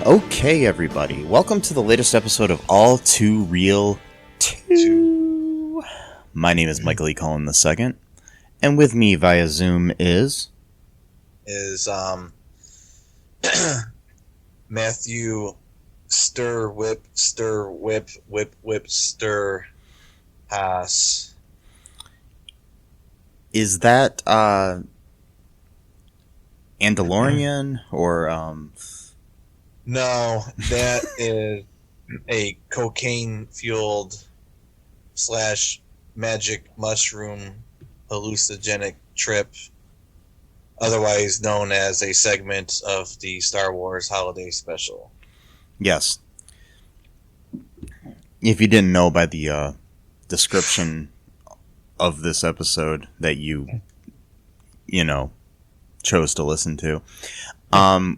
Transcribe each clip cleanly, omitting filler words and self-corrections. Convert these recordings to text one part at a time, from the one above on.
Okay, everybody, welcome to the latest episode of All Too Real 2. My name is Michael E. Cullen II, and with me via Zoom is Matthew Stir Whip Stir Haas. Is that Andalorian or No, that is a cocaine-fueled / magic mushroom hallucinogenic trip, otherwise known as a segment of the Star Wars Holiday Special. Yes. If you didn't know by the description of this episode that you chose to listen to,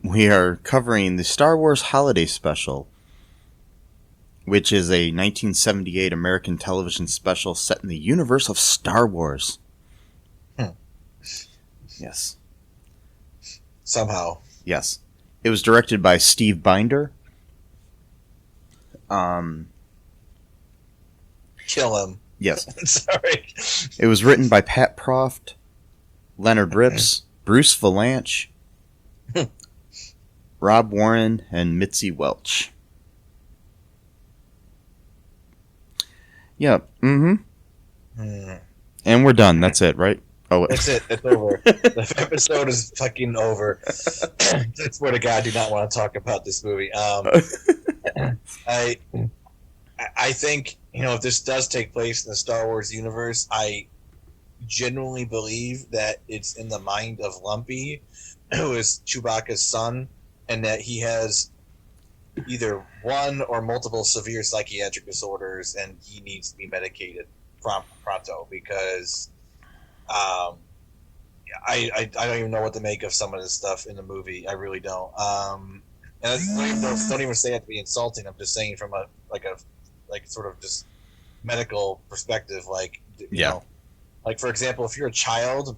we are covering the Star Wars Holiday Special, which is a 1978 American television special set in the universe of Star Wars. Yes. Somehow. Yes. It was directed by Steve Binder. Kill him. Yes. Sorry. It was written by Pat Proft, Leonard Rips, Bruce Valanche, Rob Warren, and Mitzi Welch. Yeah. Mm-hmm. And we're done. That's it, right? Oh, that's it. It's over. The episode is fucking over. I swear to God, I do not want to talk about this movie. I think, if this does take place in the Star Wars universe, I genuinely believe that it's in the mind of Lumpy, who is Chewbacca's son, and that he has either one or multiple severe psychiatric disorders, and he needs to be medicated pronto, because I don't even know what to make of some of this stuff in the movie. I really don't. And don't even say that to be insulting. I'm just saying from a sort of just medical perspective, you know, like, for example, if you're a child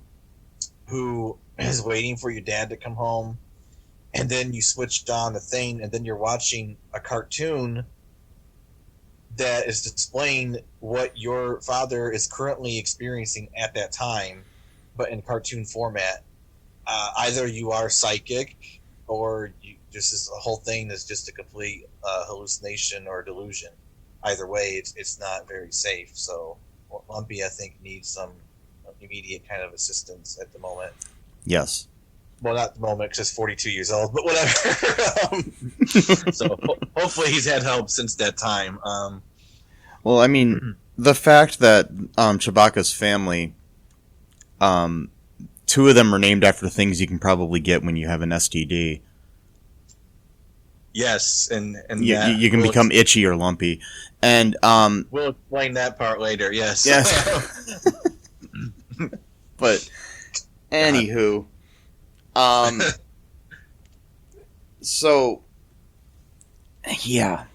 who is waiting for your dad to come home, and then you switched on the thing, and then you're watching a cartoon that is displaying what your father is currently experiencing at that time, but in cartoon format. Either you are psychic, or this whole thing is just a complete hallucination or delusion. Either way, it's not very safe. So Lumpy, I think, needs some immediate kind of assistance at the moment. Yes. Well, not at the moment, because he's 42 years old, but whatever. So hopefully he's had help since that time. Well, I mean, the fact that Chewbacca's family, 2 of them are named after things you can probably get when you have an STD. Yes, and you can become itchy or lumpy, and we'll explain that part later. Yes. But anywho, so yeah,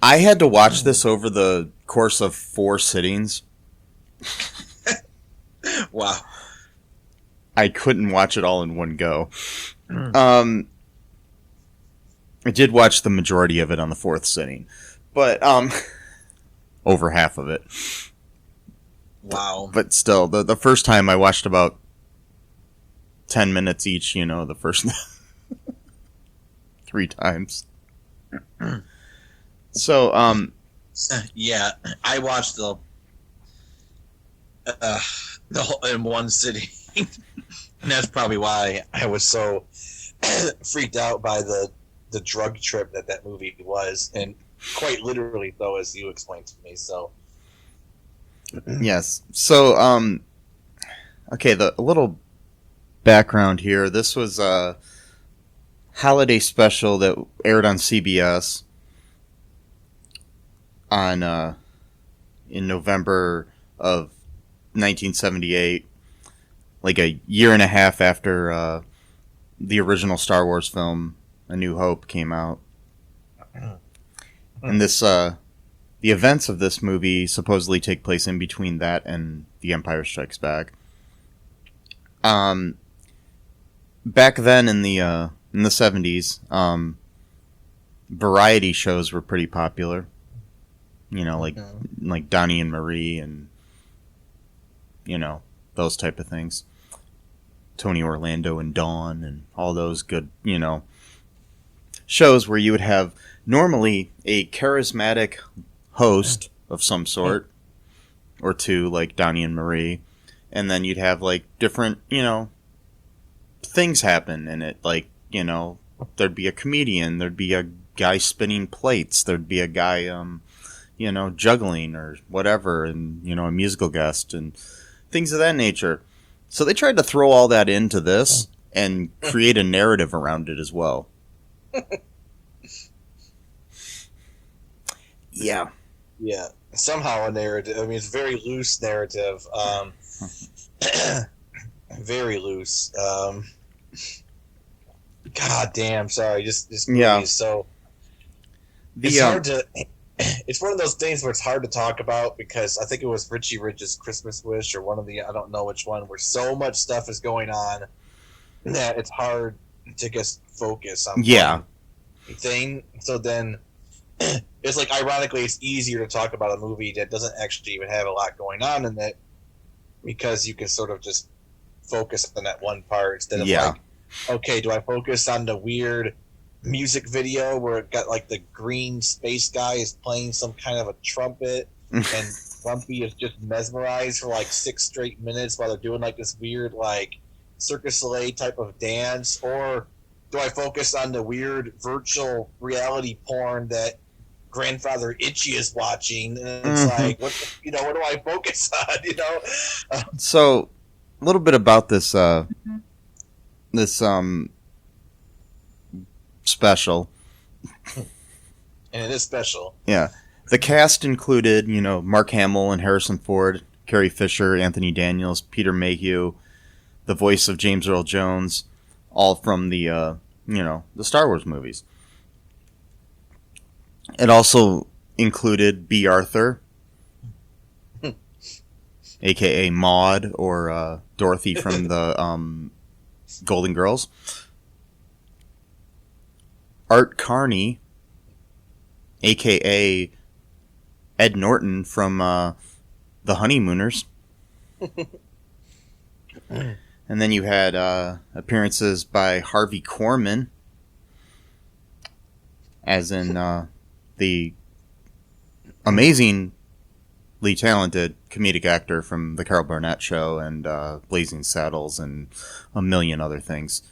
I had to watch this over the course of 4 sittings. Wow. I couldn't watch it all in one go. I did watch the majority of it on the 4th sitting, but over half of it. Wow. But still, the first time I watched about 10 minutes each, the first 3 times. So, yeah, I watched the whole in one sitting, and that's probably why I was so freaked out by the the drug trip that movie was, and quite literally, though, as you explained to me. So, yes. So, okay, a little background here. This was a holiday special that aired on CBS on in November of 1978, like a year and a half after the original Star Wars film A New Hope came out. And this the events of this movie supposedly take place in between that and The Empire Strikes Back. Back then in the 70s, variety shows were pretty popular. You know, like Donnie and Marie and, you know, those type of things. Tony Orlando and Dawn and all those good, you know, shows where you would have normally a charismatic host of some sort or two, like Donnie and Marie, and then you'd have like different, you know, things happen in it. Like, you know, there'd be a comedian, there'd be a guy spinning plates, there'd be a guy you know, juggling or whatever, and, you know, a musical guest and things of that nature. So they tried to throw all that into this and create a narrative around it as well. Yeah. Yeah. Somehow a narrative. I mean, it's a very loose narrative. Very loose. God damn, sorry. Just yeah. So it's hard to... It's one of those things where it's hard to talk about because I think it was Richie Rich's Christmas Wish or one of the, I don't know which one, where so much stuff is going on that it's hard to just focus on one thing. So then it's like, ironically, it's easier to talk about a movie that doesn't actually even have a lot going on in it because you can sort of just focus on that one part instead of like, okay, do I focus on the weird music video where it got like the green space guy is playing some kind of a trumpet and Grumpy is just mesmerized for like 6 straight minutes while they're doing like this weird like Circus Soleil type of dance, or do I focus on the weird virtual reality porn that grandfather Itchy is watching? And it's like, what do I focus on? You know. So a little bit about this special. And it is special. Yeah. The cast included, you know, Mark Hamill and Harrison Ford, Carrie Fisher, Anthony Daniels, Peter Mayhew, the voice of James Earl Jones, all from the, you know, the Star Wars movies. It also included B. Arthur, a.k.a. Maude, or Dorothy from the Golden Girls. Art Carney, a.k.a. Ed Norton from The Honeymooners. And then you had appearances by Harvey Korman, as in the amazingly talented comedic actor from The Carol Burnett Show and Blazing Saddles and a million other things.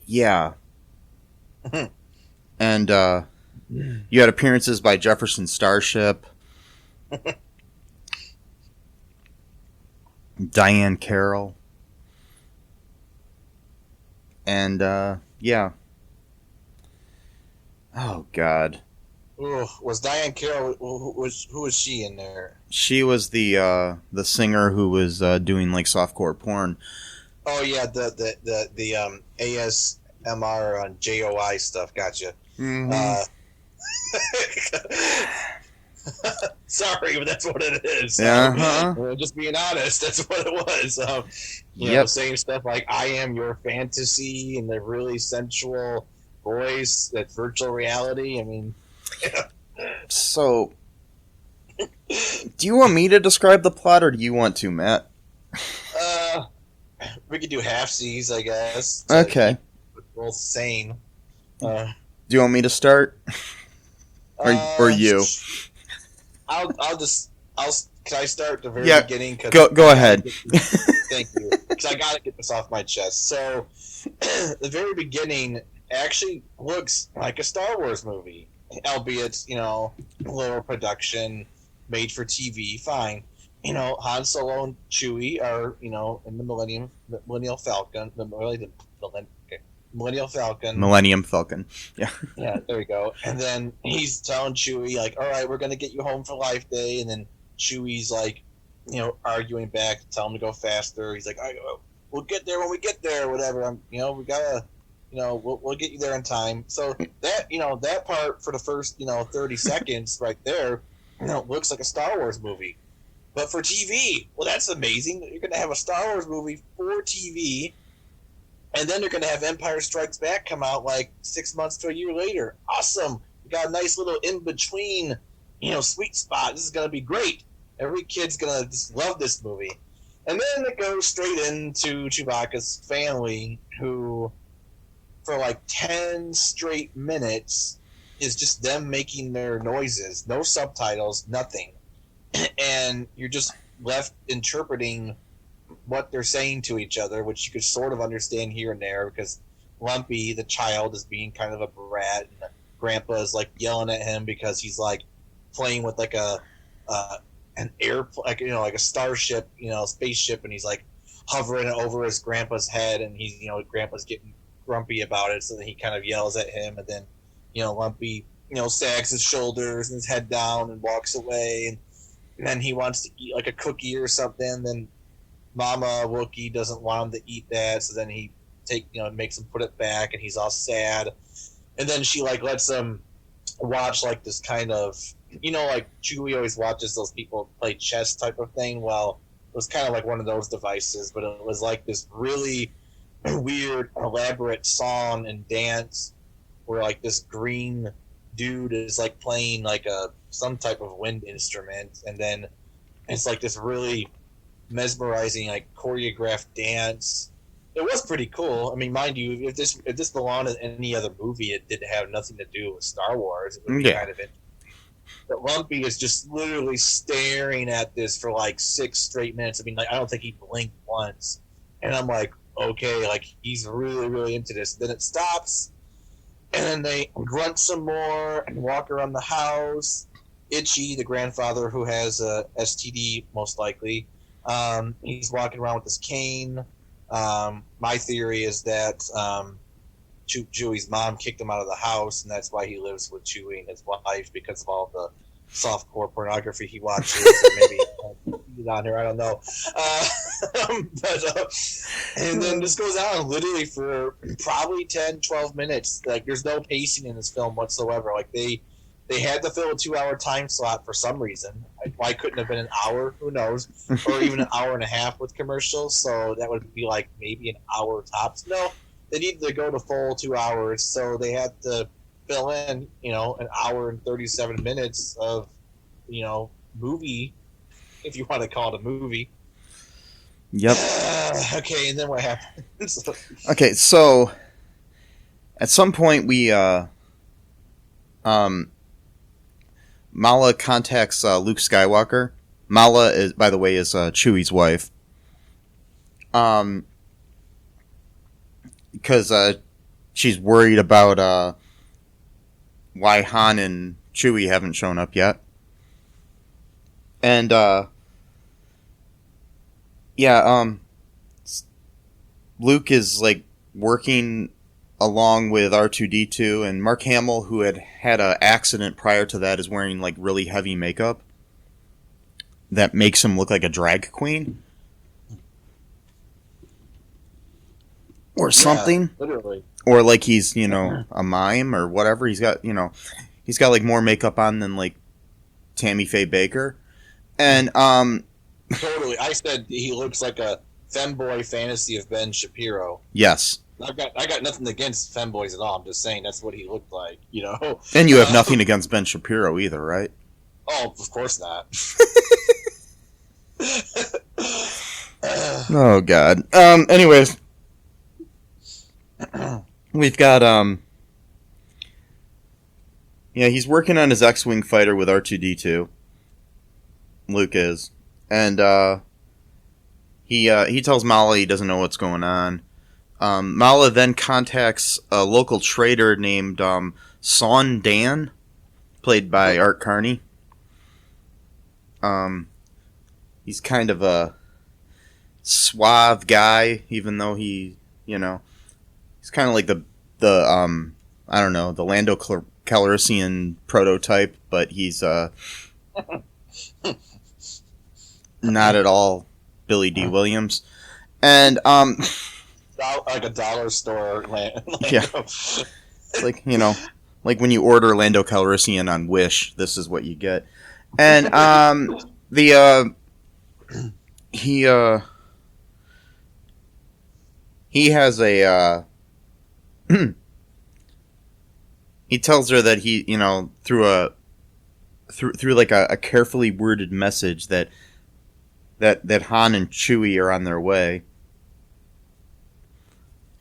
Yeah. And you had appearances by Jefferson Starship, Diane Carroll, and yeah. Oh God. Ooh, was Diane Carroll? Who was she in there? She was the singer who was doing like softcore porn. Oh yeah, the ASMR on JOI stuff. Gotcha. Mm-hmm. Sorry, but that's what it is. Just being honest, that's what it was. You know, saying stuff like "I am your fantasy" and the really sensual voice, that virtual reality. I mean, So, do you want me to describe the plot, or do you want to, Matt? We could do half-seas, I guess. Okay. We're both sane. Do you want me to start? Or you? Can I start at the very beginning? Go ahead. Thank you. because I gotta get this off my chest. So, the very beginning actually looks like a Star Wars movie, albeit lower production, made for TV. Fine, Han Solo and Chewie are in the Millennial Falcon, Millennial Falcon. Millennium Falcon. Yeah. Yeah, there we go. And then he's telling Chewie, like, all right, we're going to get you home for Life Day. And then Chewie's like, arguing back, tell him to go faster. He's like, we'll get there when we get there, or whatever. We gotta, we'll get you there in time. So that, that part for the first, 30 seconds right there, looks like a Star Wars movie. But for TV, well, that's amazing. You're going to have a Star Wars movie for TV. And then they're going to have Empire Strikes Back come out like 6 months to a year later. Awesome. We got a nice little in-between, sweet spot. This is going to be great. Every kid's going to just love this movie. And then it goes straight into Chewbacca's family, who, for like 10 straight minutes, is just them making their noises. No subtitles, nothing. And you're just left interpreting what they're saying to each other, which you could sort of understand here and there, because Lumpy, the child, is being kind of a brat, and Grandpa is like yelling at him because he's like playing with like an airplane, like a starship, spaceship, and he's like hovering over his grandpa's head, and he's Grandpa's getting grumpy about it, so then he kind of yells at him, and then Lumpy sags his shoulders and his head down and walks away, and then he wants to eat like a cookie or something. Then Mama Wookiee doesn't want him to eat that, so then he makes him put it back, and he's all sad. And then she like lets him watch like this kind of like Chewie always watches those people play chess type of thing. Well, it was kind of like one of those devices, but it was like this really weird, elaborate song and dance where like this green dude is like playing like some type of wind instrument, and then it's like this really mesmerizing like choreographed dance. It was pretty cool. I mean, mind you, if this belonged in any other movie, it did have nothing to do with Star Wars. It would be kind of interesting. But Lumpy is just literally staring at this for like 6 straight minutes. I mean, like, I don't think he blinked once. And I'm like, okay, like he's really, really into this. Then it stops, and then they grunt some more and walk around the house. Itchy, the grandfather who has a STD, most likely, he's walking around with his cane. My theory is that Chewie's mom kicked him out of the house, and that's why he lives with Chewie and his wife, because of all the softcore pornography he watches. Or maybe he's on here, I don't know. And then this goes on literally for probably 10, 12 minutes. Like, there's no pacing in this film whatsoever. Like, they had to fill a 2-hour time slot for some reason. Why couldn't it have been an hour? Who knows? Or even an hour and a half with commercials. So that would be like maybe an hour tops. No, they needed to go to full 2 hours. So they had to fill in, an hour and 37 minutes of, movie, if you want to call it a movie. Yep. Okay, and then what happens? Okay, so at some point we Mala contacts Luke Skywalker. Mala is, by the way, is Chewie's wife. Because she's worried about why Han and Chewie haven't shown up yet. And Luke is like working along with R2-D2, and Mark Hamill, who had an accident prior to that, is wearing like really heavy makeup that makes him look like a drag queen or something. Yeah, literally. Or like he's, a mime or whatever. He's got like more makeup on than like Tammy Faye Baker. And totally. I said he looks like a femboy fantasy of Ben Shapiro. Yes. I got nothing against femboys at all. I'm just saying that's what he looked like, And you have nothing against Ben Shapiro either, right? Oh, of course not. Oh God. Anyways, we've got he's working on his X-wing fighter with R2-D2. Luke is, and He tells Mala he doesn't know what's going on. Mala then contacts a local trader named Son Dan, played by Art Carney. He's kind of a suave guy, even though he's kind of like the I don't know, the Lando Calrissian prototype, but he's not at all Billy D. Williams. And like a dollar store Lando. Yeah. Like, like when you order Lando Calrissian on Wish, this is what you get. And he has a he tells her that he, through like a carefully worded message that Han and Chewie are on their way.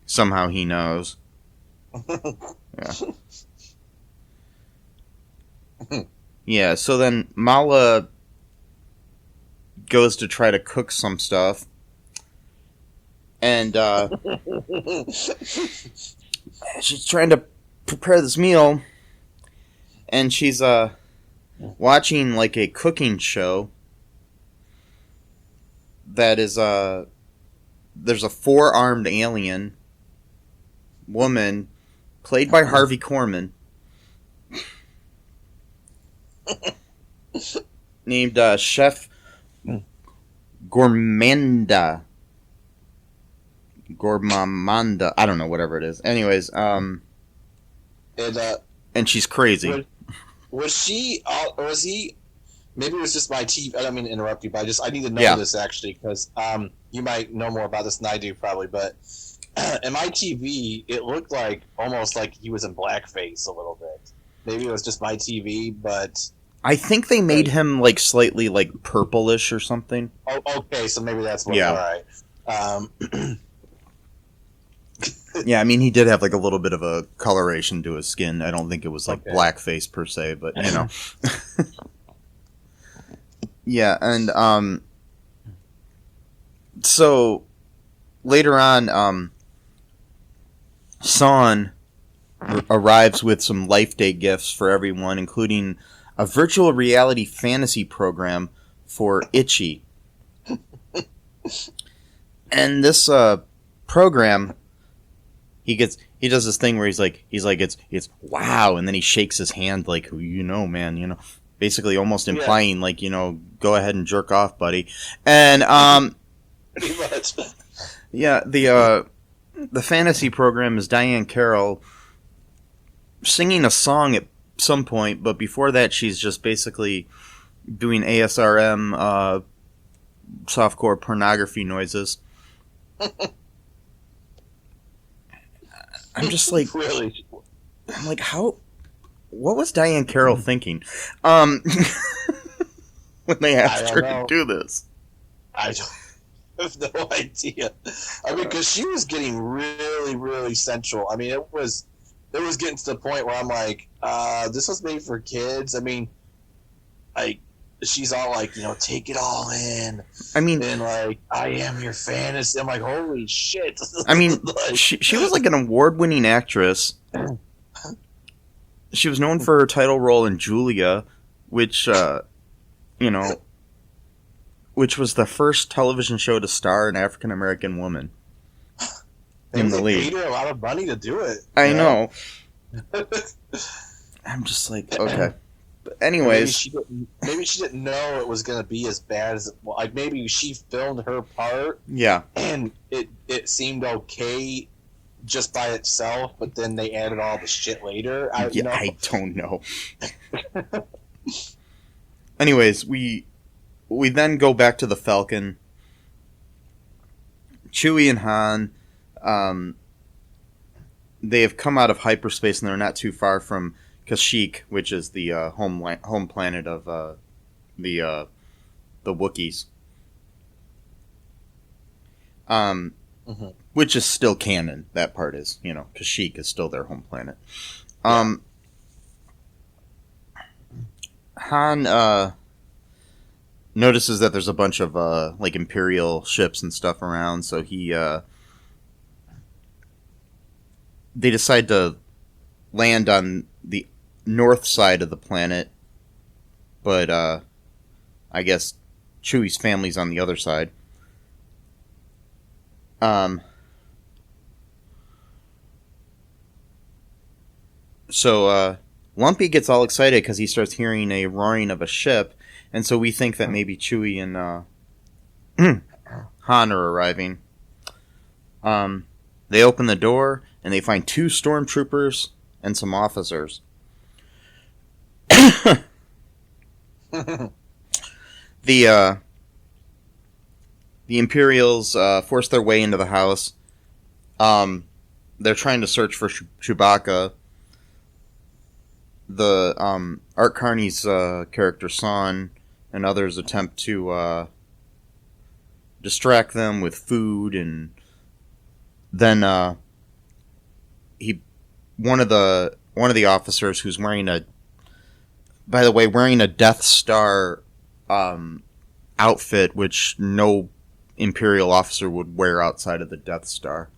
Somehow he knows. Yeah. Yeah, so then Mala goes to try to cook some stuff. And she's trying to prepare this meal. And she's watching like a cooking show that is there's a four-armed alien woman played by Harvey Korman named Chef Gormanda. I don't know, whatever it is. Anyways, and she's crazy. Was she? Was he? Maybe it was just my TV. I don't mean to interrupt you, but I need to know this actually, because you might know more about this than I do probably. But in my TV, it looked like almost like he was in blackface a little bit. Maybe it was just my TV, but I think they made him like slightly like purplish or something. Oh, okay, so maybe that's what. Yeah. All right. Yeah, I mean, he did have like a little bit of a coloration to his skin. I don't think it was like blackface per se, but Yeah, and so later on, Son arrives with some Life Day gifts for everyone, including a virtual reality fantasy program for Itchy. And this program, he does this thing where he's like it's wow, and then he shakes his hand like, man, basically almost implying like, go ahead and jerk off, buddy. And pretty much. Yeah, the fantasy program is Diane Carroll singing a song at some point, but before that she's just basically doing ASRM softcore pornography noises. I'm just like, really? I'm like, what was Diane Carroll thinking when they asked her to do this? I have no idea. I mean, because she was getting really, really sensual. I mean, it was getting to the point where I'm like, this was made for kids. I mean, like, she's all like, take it all in. I mean, and like, I am your fantasy. I'm like, holy shit. I mean, like, she was like an award-winning actress. She was known for her title role in Julia, which which was the first television show to star an African-American woman in the lead. They paid her a lot of money to do it. I know. I'm just like, okay. But anyways, maybe she didn't know it was going to be as bad as like maybe she filmed her part. Yeah. And it seemed okay just by itself, but then they added all the shit later. I don't know. Anyways, we then go back to the Falcon. Chewie and Han, they have come out of hyperspace and they're not too far from Kashyyyk, which is the home planet of the Wookiees. Which is still canon. That part is, Kashyyyk is still their home planet. Han notices that there's a bunch of like Imperial ships and stuff around, so they decide to land on the north side of the planet, but I guess Chewie's family's on the other side. So Lumpy gets all excited because he starts hearing a roaring of a ship, and so we think that maybe Chewie and Han are arriving. They open the door, and they find 2 stormtroopers and some officers. The Imperials force their way into the house. They're trying to search for Chewbacca. The Art Carney's character Son and others attempt to distract them with food, and then one of the officers who's wearing a Death Star outfit, which no Imperial officer would wear outside of the Death Star.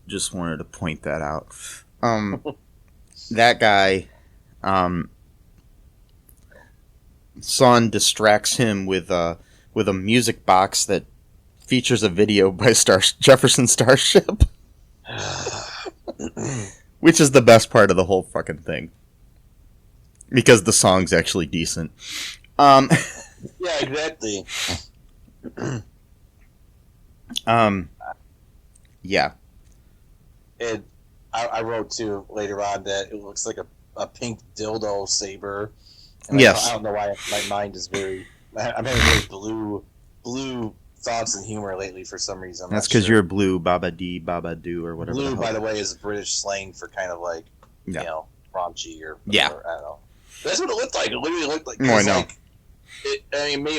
Just wanted to point that out. That guy, Son distracts him with a music box that features a video by Jefferson Starship, which is the best part of the whole fucking thing, because the song's actually decent. Yeah, exactly. Yeah. I wrote too later on that it looks like a pink dildo saber. And yes. I don't know why my mind is I'm having very blue thoughts and humor lately for some reason. That's because you're blue, Baba Dee, Baba Doo, or whatever. Blue, by the way, is British slang for kind of like, raunchy or whatever. I don't know. That's what it looked like. It literally looked like. I know.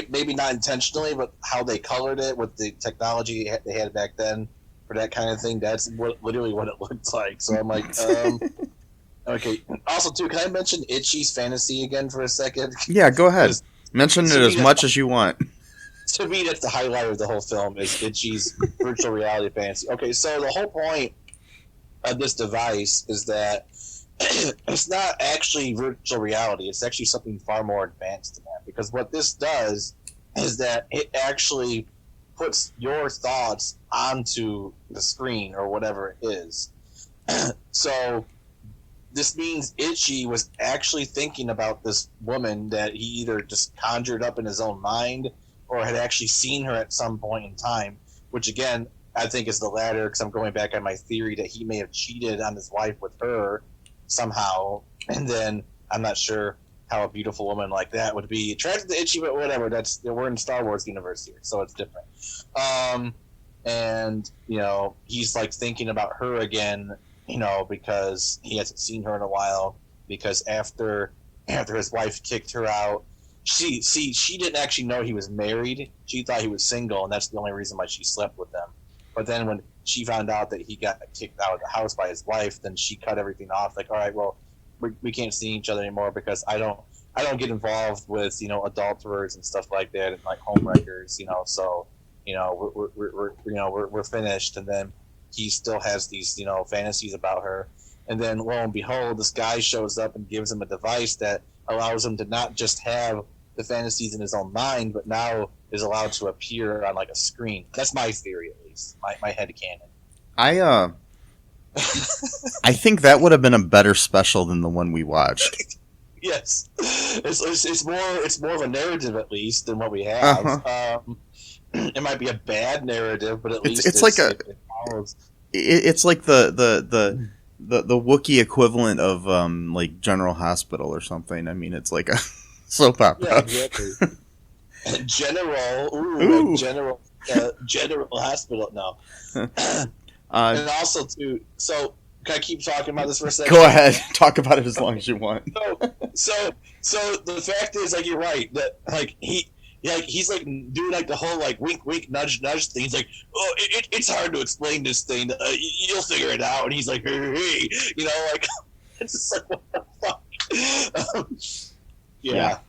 Maybe not intentionally, but how they colored it with the technology they had back then for that kind of thing, that's literally what it looked like. So I'm like, okay. Also, too, can I mention Itchy's fantasy again for a second? Yeah, go ahead. Mention it as much as you want. To me, that's the highlight of the whole film, is Itchy's virtual reality fantasy. Okay, so the whole point of this device is that it's not actually virtual reality. It's actually something far more advanced than that. Because what this does is that it actually puts your thoughts onto the screen or whatever it is. So this means Itchy was actually thinking about this woman that he either just conjured up in his own mind or had actually seen her at some point in time, which again, I think is the latter, because I'm going back on my theory that he may have cheated on his wife with her somehow, and then I'm not sure how a beautiful woman like that would be attracted to Itchy, but whatever. We're in Star Wars universe here, so it's different. And he's like thinking about her again, because he hasn't seen her in a while. Because after his wife kicked her out, she didn't actually know he was married. She thought he was single, and that's the only reason why she slept with him. But then when she found out that he got kicked out of the house by his wife, then she cut everything off. Like, all right, well, we can't see each other anymore because I don't get involved with adulterers and stuff like that and like homewreckers. So we're finished. And then he still has these fantasies about her. And then lo and behold, this guy shows up and gives him a device that allows him to not just have the fantasies in his own mind, but now is allowed to appear on like a screen. That's my theory, at least. My headcanon. I think that would have been a better special than the one we watched. Yes, it's more of a narrative at least than what we have. Uh-huh. It might be a bad narrative, but at least it follows. It's like the Wookiee equivalent of like General Hospital or something. I mean, it's like a soap opera. Yeah, exactly. General Hospital. No. And also too. So can I keep talking about this for a second? Go ahead. Talk about it as long as you want. So the fact is, like, you're right that like he's like doing like the whole like wink wink nudge nudge thing. He's like, oh, it's hard to explain this thing. You'll figure it out. And he's like, hey, like it's just like what the fuck. Yeah.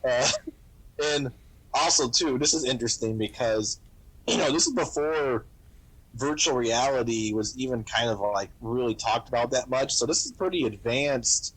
And also, too, this is interesting because, this is before virtual reality was even kind of like really talked about that much. So this is pretty advanced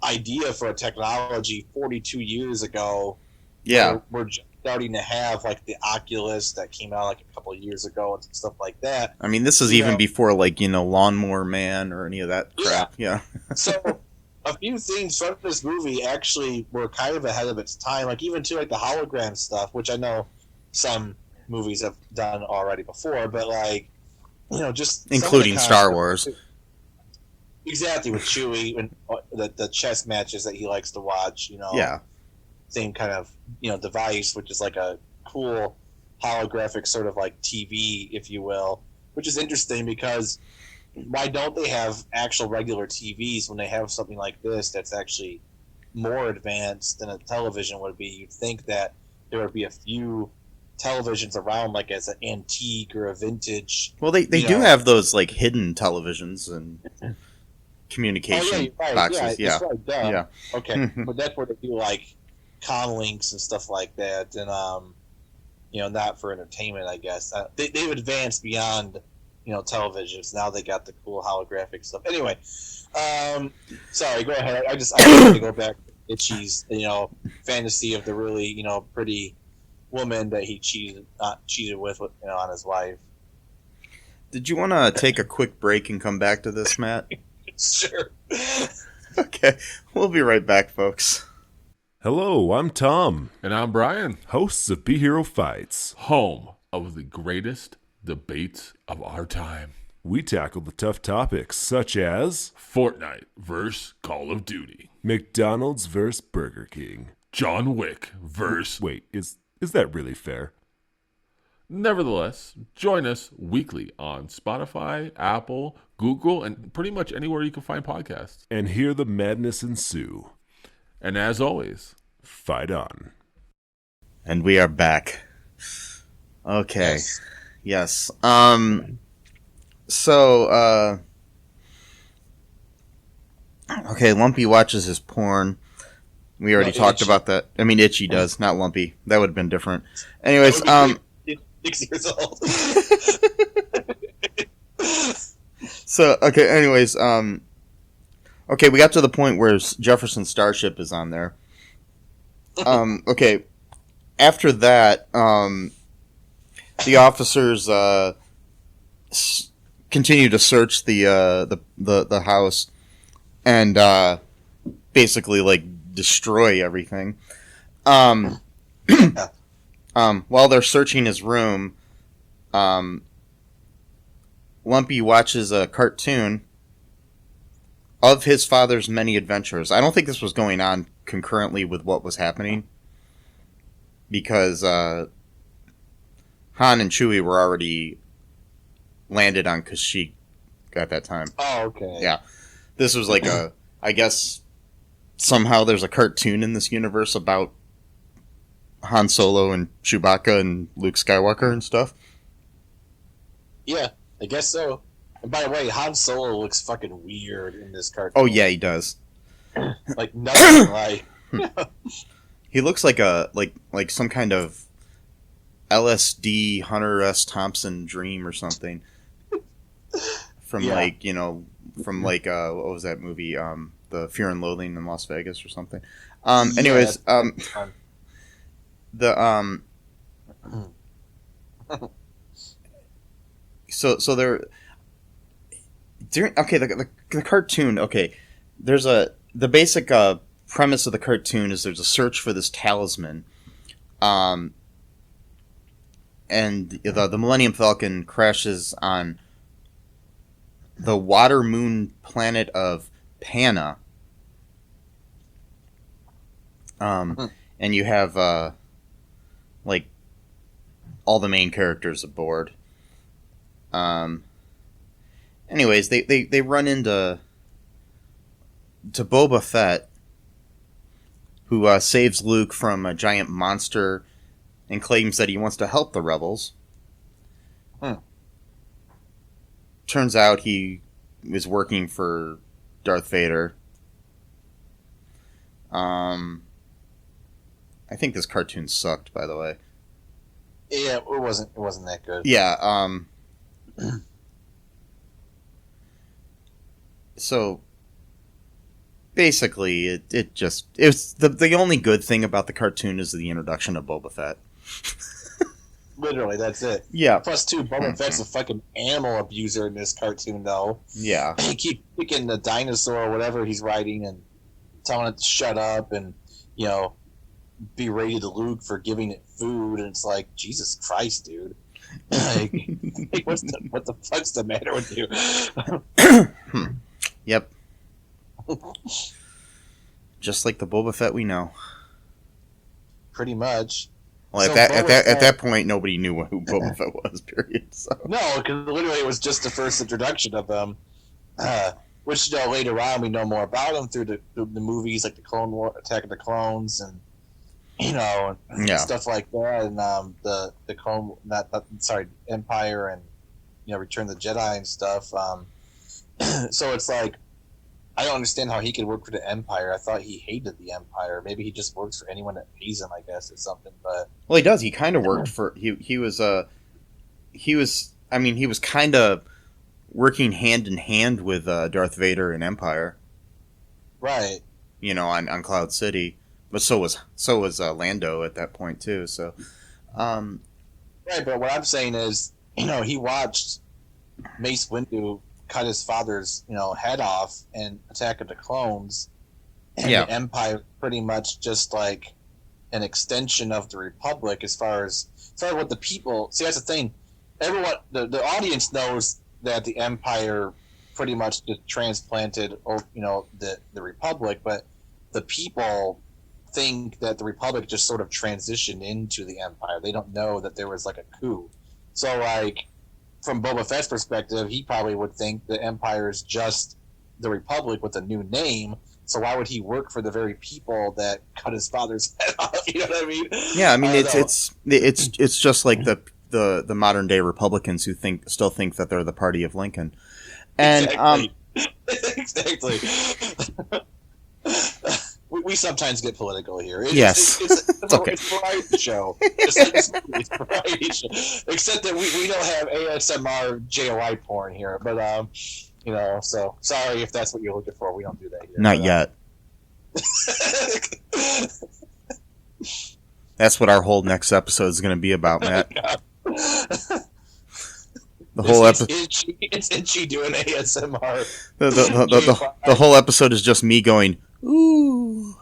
idea for a technology 42 years ago. Yeah. We're just starting to have like the Oculus that came out like a couple of years ago and stuff like that. I mean, this is even before like, Lawnmower Man or any of that crap. Yeah. So a few things from this movie actually were kind of ahead of its time. Like even to like the hologram stuff, which I know some movies have done already before, but like, just including Star Wars. Exactly, with Chewie and the chess matches that he likes to watch, Yeah. Same kind of, device, which is like a cool holographic sort of like TV, if you will, which is interesting because why don't they have actual regular TVs when they have something like this that's actually more advanced than a television would be? You'd think that there would be a few televisions around like as an antique or a vintage. Well, they do have those like hidden televisions and communication boxes. Yeah. That's right, duh. Yeah. Okay, but that's where they do like conlinks and stuff like that, and not for entertainment, I guess. They've advanced beyond televisions. Now they got the cool holographic stuff. Anyway, sorry, go ahead. I want to go back to Itchy's fantasy of the really pretty woman that he cheated with on his wife. Did you want to take a quick break and come back to this, Matt? Sure. Okay, we'll be right back, folks. Hello, I'm Tom. And I'm Brian. Hosts of Be Hero Fights. Home of the greatest debates of our time. We tackle the tough topics such as Fortnite versus Call of Duty. McDonald's versus Burger King. John Wick versus... Wait, is that really fair? Nevertheless, join us weekly on Spotify, Apple, Google, and pretty much anywhere you can find podcasts. And hear the madness ensue. And as always, fight on. And we are back. Okay. Yes. So, okay, Lumpy watches his porn. We already talked about that. I mean, Itchy does, not Lumpy. That would have been different. Anyways, 6 years old. So, okay, anyways, okay, we got to the point where Jefferson Starship is on there. Okay, after that, the officers continue to search the house and basically like destroy everything. While they're searching his room, Lumpy watches a cartoon of his father's many adventures. I don't think this was going on concurrently with what was happening, because Han and Chewie were already landed on Kashyyyk at that time. Oh, okay. Yeah. This was like I guess somehow there's a cartoon in this universe about Han Solo and Chewbacca and Luke Skywalker and stuff. Yeah, I guess so. And by the way, Han Solo looks fucking weird in this cartoon. Oh yeah, he does. Like nothing like. He looks like like some kind of LSD Hunter S. Thompson dream or something. From what was that movie? The Fear and Loathing in Las Vegas or something. Anyways, so they're during the cartoon. Okay, there's the basic premise of the cartoon is there's a search for this talisman, and the Millennium Falcon crashes on the water moon planet of Pana. And you have like all the main characters aboard. Anyways, they run into Boba Fett, who saves Luke from a giant monster and claims that he wants to help the rebels. Turns out he was working for Darth Vader. I think this cartoon sucked, by the way. Yeah, it wasn't that good. Yeah, so basically it was the only good thing about the cartoon is the introduction of Boba Fett. Literally, that's it. Yeah. Plus, two, Boba Fett's a fucking animal abuser in this cartoon, though. Yeah. He keeps picking the dinosaur or whatever he's riding and telling it to shut up and, you know, berated Luke for giving it food. And it's like, Jesus Christ, dude. Like, what the fuck's the matter with you? Yep. Just like the Boba Fett we know. Pretty much. Well, So at that point, nobody knew who Boba Fett was. Period. So. No, because literally it was just the first introduction of them. Which, you know, later on we know more about them through the movies like the Clone War, Attack of the Clones, and you know, stuff like that, and the Clone, Empire, and you know, Return of the Jedi and stuff. So it's like, I don't understand how he could work for the Empire. I thought he hated the Empire. Maybe he just works for anyone that pays him, I guess, or something. But well, he does. He kind of worked for he was kind of working hand in hand with Darth Vader and Empire. Right. You know, on Cloud City, but so was Lando at that point too. So, right. But what I'm saying is, you know, he watched Mace Windu cut his father's, you know, head off in Attack of the Clones, and the Empire pretty much just like an extension of the Republic as far as what the people see. That's the thing. Everyone, the audience knows that the Empire pretty much just transplanted, you know, the Republic, but the people think that the Republic just sort of transitioned into the Empire. They don't know that there was like a coup. So like, from Boba Fett's perspective, he probably would think the Empire is just the Republic with a new name. So why would he work for the very people that cut his father's head off? You know what I mean? Yeah, I mean it's just like the modern day Republicans who still think that they're the party of Lincoln, and exactly. We sometimes get political here. Yes. It's okay. It's a variety show. It's a variety show. Except that we don't have ASMR JOI porn here. But, you know, so sorry if that's what you're looking for. We don't do that here. Not yet. That's what our whole next episode is going to be about, Matt. The whole episode. It's itchy doing ASMR. The whole episode is just me going, ooh.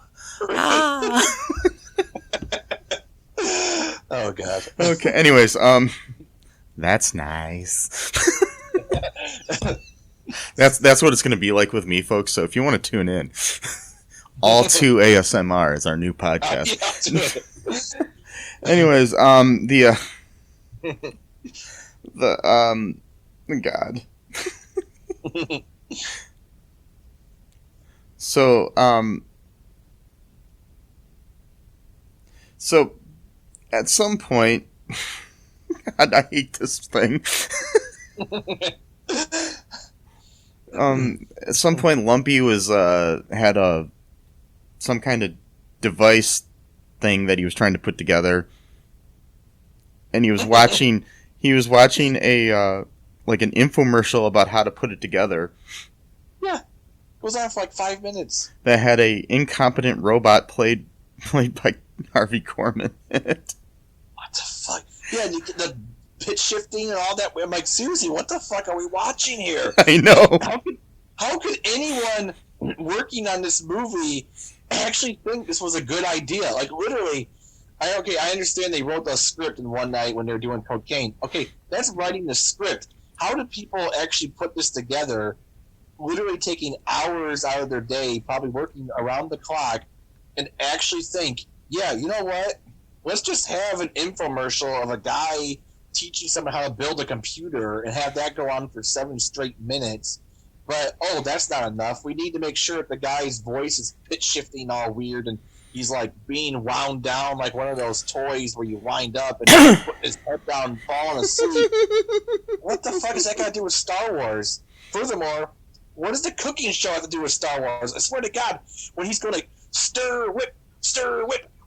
Ah. Oh god. Okay. Anyways, that's nice. That's what it's going to be like with me, folks. So if you want to tune in, All 2 ASMR is our new podcast. Anyways, God. So at some point, God, I hate this thing. At some point, Lumpy was had some kind of device thing that he was trying to put together, and he was watching a like an infomercial about how to put it together. Yeah, it goes on for like 5 minutes. That had a incompetent robot played by Harvey Korman in it. What the fuck? Yeah, you get the pitch shifting and all that. I'm like, seriously, what the fuck are we watching here? I know. How could anyone working on this movie actually think this was a good idea? Like, literally, I understand they wrote the script in one night when they were doing cocaine. Okay, that's writing the script. How did people actually put this together, literally taking hours out of their day, probably working around the clock, and actually think, yeah, you know what? Let's just have an infomercial of a guy teaching someone how to build a computer and have that go on for 7 straight minutes. But, that's not enough. We need to make sure that the guy's voice is pitch shifting all weird and he's like being wound down like one of those toys where you wind up and put his head down and falling asleep. What the fuck does that got to do with Star Wars? Furthermore, what does the cooking show have to do with Star Wars? I swear to God, when he's going like, stir, whip,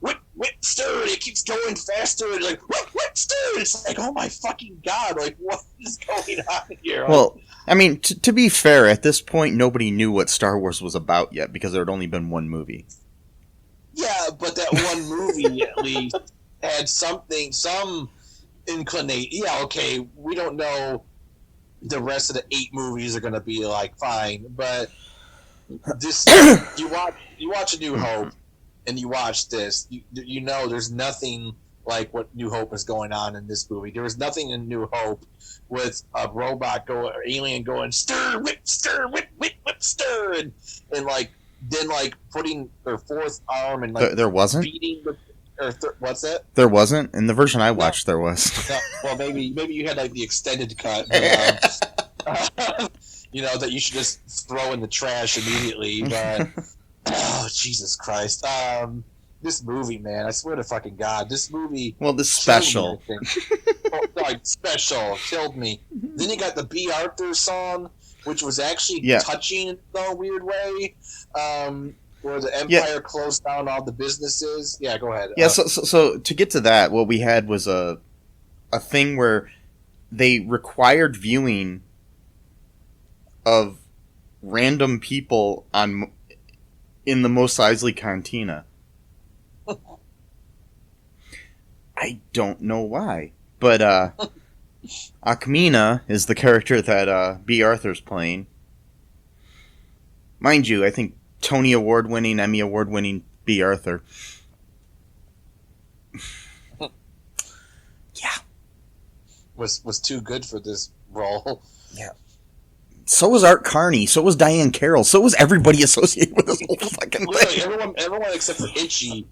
whip, stir, and it keeps going faster, and like, whip, stir. It's like, oh my fucking god, like, what is going on here? Well, I mean, to be fair, at this point, nobody knew what Star Wars was about yet, because there had only been one movie. Yeah, but that one movie at least had some inclination. Yeah, okay, we don't know the rest of the 8 movies are going to be like fine, but this you watch A New Hope and you watch this, you know there's nothing like what New Hope is going on in this movie. There was nothing in New Hope with a robot or alien going stir, whip, stir, and like then like putting their fourth arm and like There wasn't? beating the what's that? There wasn't? In the version I watched, there was. No, well, maybe you had like the extended cut, you know, that you should just throw in the trash immediately. But oh, Jesus Christ, this movie, man! I swear to fucking God, this movie. Well, this special, special killed me. Then you got the B. Arthur song, which was actually touching in a weird way. Where the Empire closed down all the businesses. Yeah, go ahead. Yeah, so to get to that, what we had was a thing where they required viewing of random people in the Mos Eisley Cantina. I don't know why, but Akmina is the character that B. Arthur's playing. Mind you, I think Tony Award-winning, Emmy Award-winning B. Arthur. Yeah. Was too good for this role. Yeah. So was Art Carney. So was Diane Carroll. So was everybody associated with this whole fucking thing. Everyone except for Itchy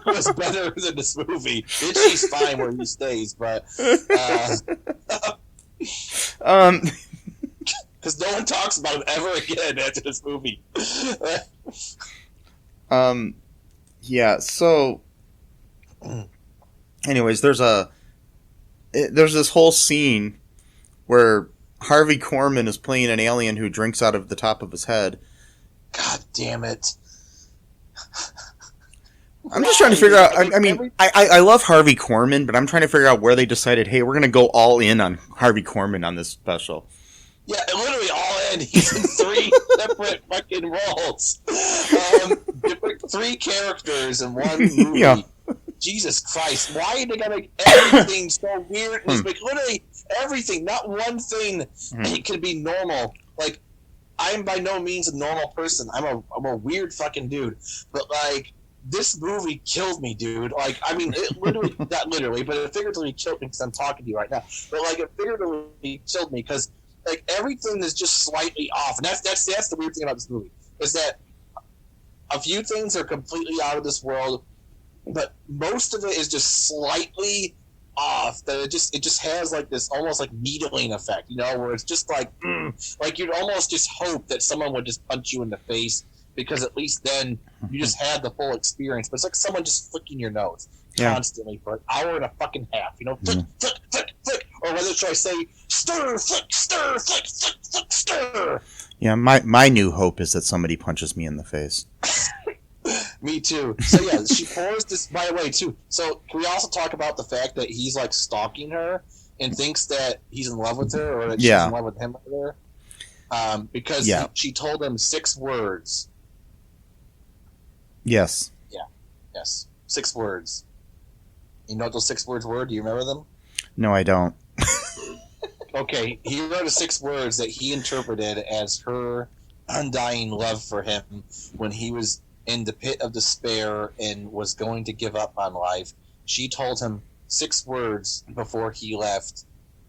was better than this movie. Itchy's fine where he stays, but because no one talks about him ever again after this movie. Yeah, so anyways, there's this whole scene where Harvey Korman is playing an alien who drinks out of the top of his head. God damn it. I'm just trying to figure out, I mean, I love Harvey Korman, but I'm trying to figure out where they decided, hey, we're going to go all in on Harvey Korman on this special. Yeah, literally all in. He's in 3 separate fucking roles. Different 3 characters in one movie. Yeah. Jesus Christ, why they gotta make everything so weird? Like, literally everything, not one thing can be normal. Like, I'm by no means a normal person. I'm a weird fucking dude. But, like, this movie killed me, dude. Like, I mean, it literally, not literally, but it figuratively killed me because I'm talking to you right now. But, like, it figuratively killed me because, like, everything is just slightly off. And that's the weird thing about this movie, is that a few things are completely out of this world, but most of it is just slightly off. That it just has like this almost like needling effect, you know, where it's just like you'd almost just hope that someone would just punch you in the face, because at least then you just had the full experience. But it's like someone just flicking your nose constantly for an hour and a fucking half, you know, flick, flick, flick, flick, or whether should I say stir, flick, stir, flick, flick, flick, stir. Yeah, my new hope is that somebody punches me in the face. Me too. So yeah, she pours this. By the way, too. So can we also talk about the fact that he's like stalking her and thinks that he's in love with her, or that she's in love with him or her? Because she told him 6 words. Yes. Yeah. Yes. 6 words. You know what those 6 words were? Do you remember them? No, I don't. Okay, he wrote the 6 words that he interpreted as her undying love for him when he was in the pit of despair and was going to give up on life. She told him 6 words before he left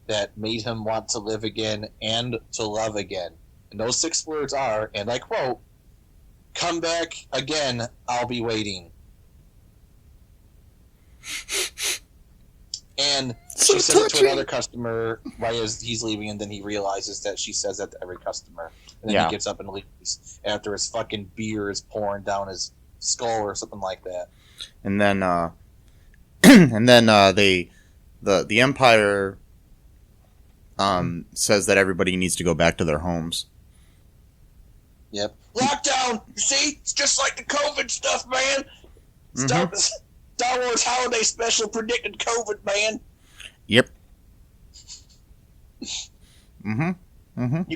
that made him want to live again and to love again. And those 6 words are, and I quote, "Come back again, I'll be waiting." And she says it to another customer right as he's leaving, and then he realizes that she says that to every customer. And then he gets up and leaves after his fucking beer is pouring down his skull or something like that. And then, the Empire says that everybody needs to go back to their homes. Yep. Lockdown! You see? It's just like the COVID stuff, man! Star Wars Holiday Special predicted COVID, man. Yep. You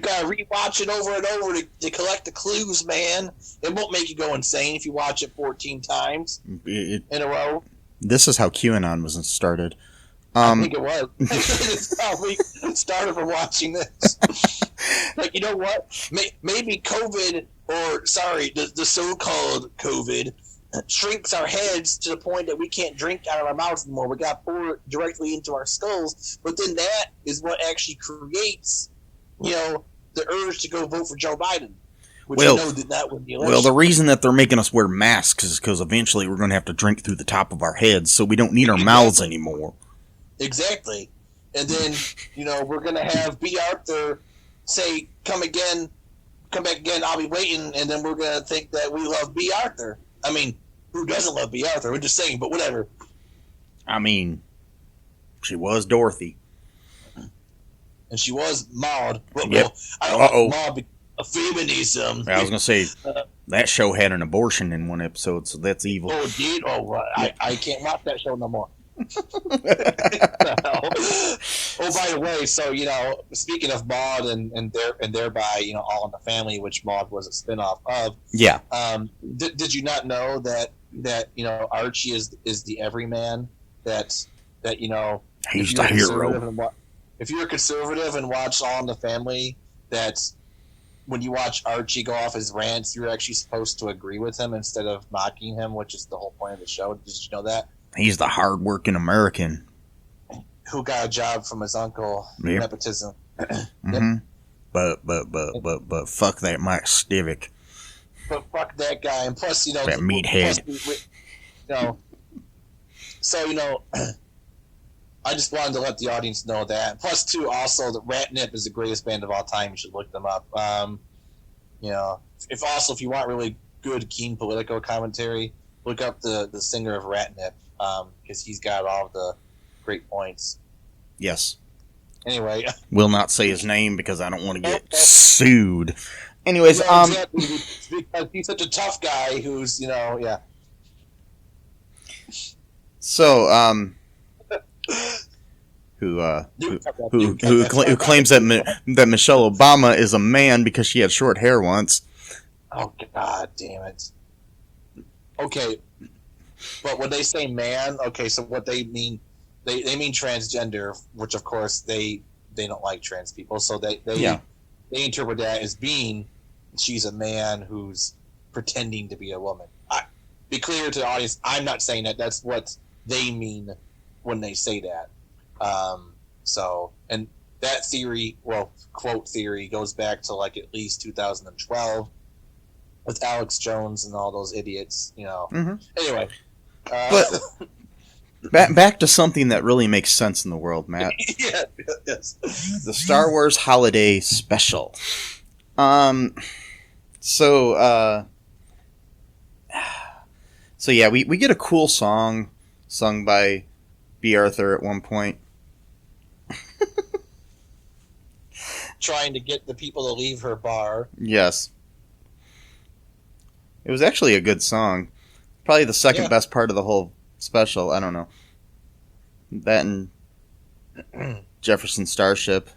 gotta rewatch it over and over to collect the clues, man. It won't make you go insane if you watch it 14 times in a row. This is how QAnon was started. I think it was. It's how we started from watching this. Like, you know what? Maybe COVID, the so-called COVID, shrinks our heads to the point that we can't drink out of our mouths anymore. We got to pour it directly into our skulls. But then that is what actually creates, the urge to go vote for Joe Biden. Which did not win the election. Well, the reason that they're making us wear masks is because eventually we're going to have to drink through the top of our heads, so we don't need our mouths anymore. Exactly. And then, we're going to have B. Arthur say, come back again, I'll be waiting, and then we're going to think that we love B. Arthur. I mean, who doesn't love B. Arthur? We're just saying, but whatever. I mean, she was Dorothy. And she was Maud. Well, yep. I don't know Maud a feminism. I was going to say, that show had an abortion in one episode, so that's evil. Oh, did? Oh, I can't watch that show no more. Oh, by the way, so speaking of Maud and thereby All in the Family, which Maud was a spinoff of. Yeah. Did you not know that Archie is the everyman that he's the hero. If you're a conservative and watch All in the Family, that when you watch Archie go off his rants, you're actually supposed to agree with him instead of mocking him, which is the whole point of the show. Did you know that? He's the hard-working American who got a job from his uncle. Yep. Nepotism. Mm-hmm. But fuck that Mike Stivic. But fuck that guy, and plus that meathead. So I just wanted to let the audience know that. Plus, too, also the Ratnip is the greatest band of all time. You should look them up. If you want really good, keen political commentary, look up the singer of Ratnip. Because he's got all of the great points. Yes. Anyway. Will not say his name because I don't want to get sued. Anyways, exactly, because he's such a tough guy who's, yeah. So, who claims that Michelle Obama is a man because she had short hair once. Oh, God damn it. Okay. But when they say man, okay, so what they mean, they mean transgender, which of course they don't like trans people, so they interpret that as being she's a man who's pretending to be a woman. Be clear to the audience, I'm not saying that. That's what they mean when they say that. And that theory, quote theory, goes back to like at least 2012 with Alex Jones and all those idiots, Mm-hmm. Anyway. But back to something that really makes sense in the world, Matt. Yes. The Star Wars Holiday Special. So yeah, we get a cool song sung by B. Arthur at one point. Trying to get the people to leave her bar. Yes. It was actually a good song. Probably the second best part of the whole special. I don't know. That and Jefferson Starship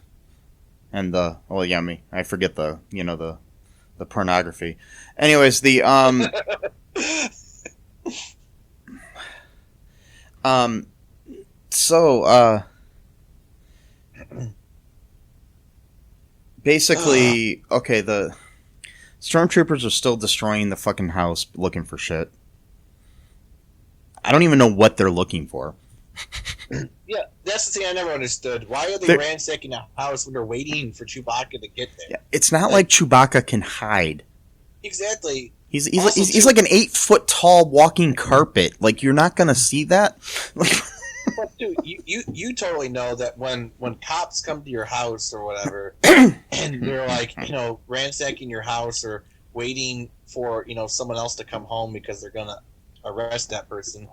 and I forget the pornography. Anyways, basically, okay, the stormtroopers are still destroying the fucking house looking for shit. I don't even know what they're looking for. Yeah, that's the thing I never understood. Why are they ransacking a house when they're waiting for Chewbacca to get there? Yeah, it's not like Chewbacca can hide. Exactly. He's like an 8-foot tall walking carpet. Like, you're not gonna see that. But dude, you totally know that when cops come to your house or whatever, and they're like ransacking your house or waiting for someone else to come home because they're gonna arrest that person.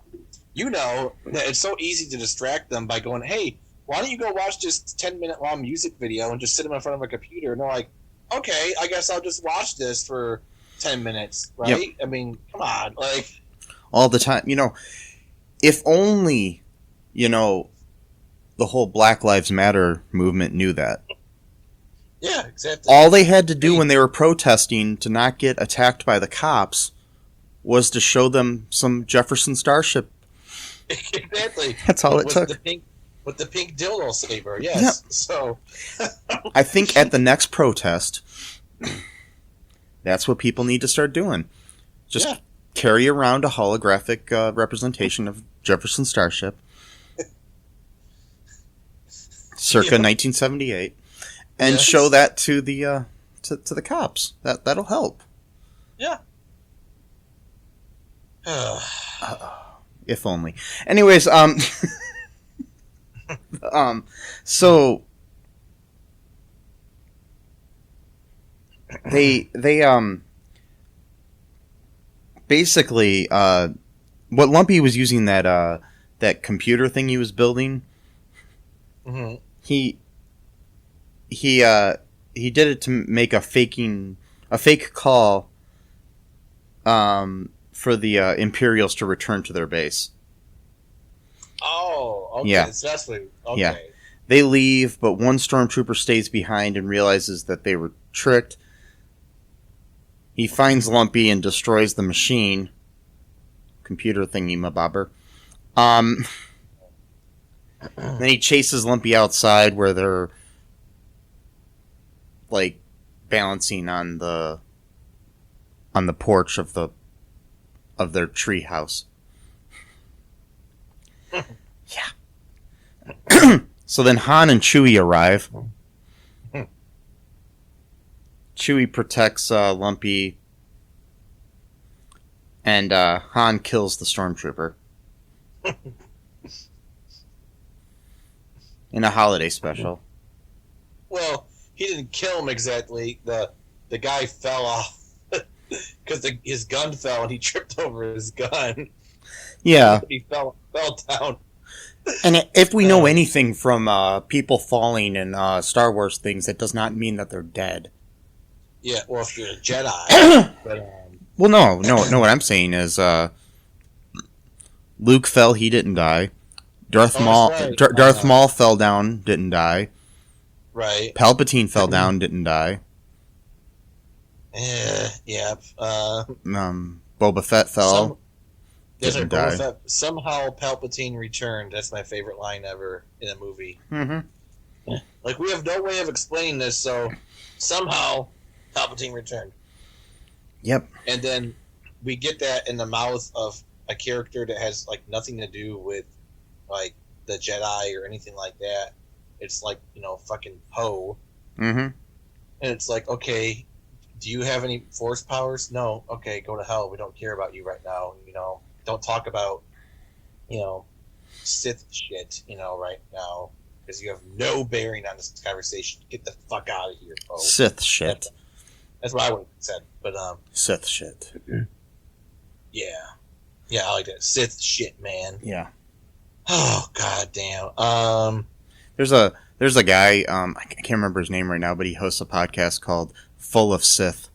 That it's so easy to distract them by going, hey, why don't you go watch this 10-minute long music video and just sit in front of a computer? And they're like, okay, I guess I'll just watch this for 10 minutes, right? Yep. I mean, come on. Like, all the time. If only, the whole Black Lives Matter movement knew that. Yeah, exactly. All they had to do when they were protesting to not get attacked by the cops was to show them some Jefferson Starship. Exactly. That's all it took. With the pink dildo saber, yes. Yep. So, I think at the next protest, that's what people need to start doing. Just carry around a holographic representation of Jefferson Starship, circa 1978, and show that to the to the cops. That'll help. Yeah. If only. Anyways, so they basically what Lumpy was using that computer thing he was building. Mm-hmm. He did it to make a fake call for the Imperials to return to their base. Oh, okay. Yeah. So that's what. Okay. Yeah. They leave, but one stormtrooper stays behind and realizes that they were tricked. He finds Lumpy and destroys the machine. Computer thingy mabobber. Then he chases Lumpy outside where they're like balancing on the porch of their tree house. Yeah. So then Han and Chewie arrive. Chewie protects Lumpy, and Han kills the stormtrooper in a holiday special. Well, he didn't kill him exactly. The guy fell off because his gun fell and he tripped over his gun. Yeah, he fell down. And if we know anything from people falling in Star Wars things, that does not mean that they're dead. Yeah, well, if you're a Jedi. But, well, no. What I'm saying is, Luke fell, he didn't die. Darth Maul fell down, didn't die. Right. Palpatine fell down, didn't die. Yeah. Boba Fett fell. Didn't die. Somehow Palpatine returned. That's my favorite line ever in a movie. Mm-hmm. Like, we have no way of explaining this, so somehow Palpatine returned. Yep. And then we get that in the mouth of a character that has, like, nothing to do with, like, the Jedi or anything like that. It's like, fucking Poe. Mm-hmm. And it's like, okay, do you have any force powers? No. Okay, go to hell. We don't care about you right now. Don't talk about, Sith shit, right now. Because you have no bearing on this conversation. Get the fuck out of here, Poe. Sith shit. That's what I would have said. But, Sith shit. Yeah. Yeah, I like that. Sith shit, man. Yeah. Oh, god damn. There's a guy, I can't remember his name right now, but he hosts a podcast called Full of Sith.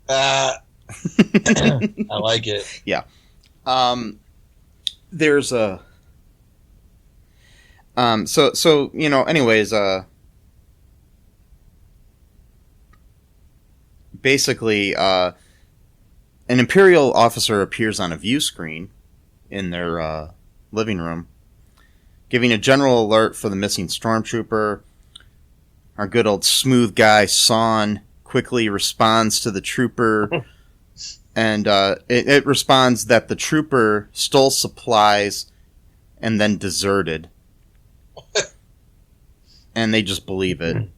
I like it. Yeah. There's a anyways, basically an Imperial officer appears on a view screen in their living room, giving a general alert for the missing stormtrooper. Our good old smooth guy Son quickly responds to the trooper, and it responds that the trooper stole supplies and then deserted. And they just believe it.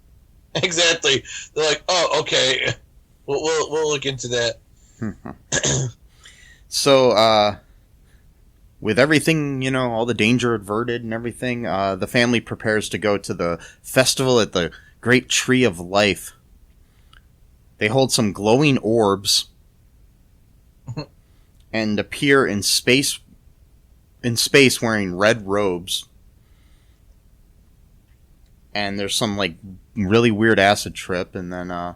Exactly. They're like, oh, okay. We'll look into that. So, with everything, all the danger averted and everything, the family prepares to go to the festival at the Great Tree of Life. They hold some glowing orbs and appear in space wearing red robes. And there's some, like, really weird acid trip, and then,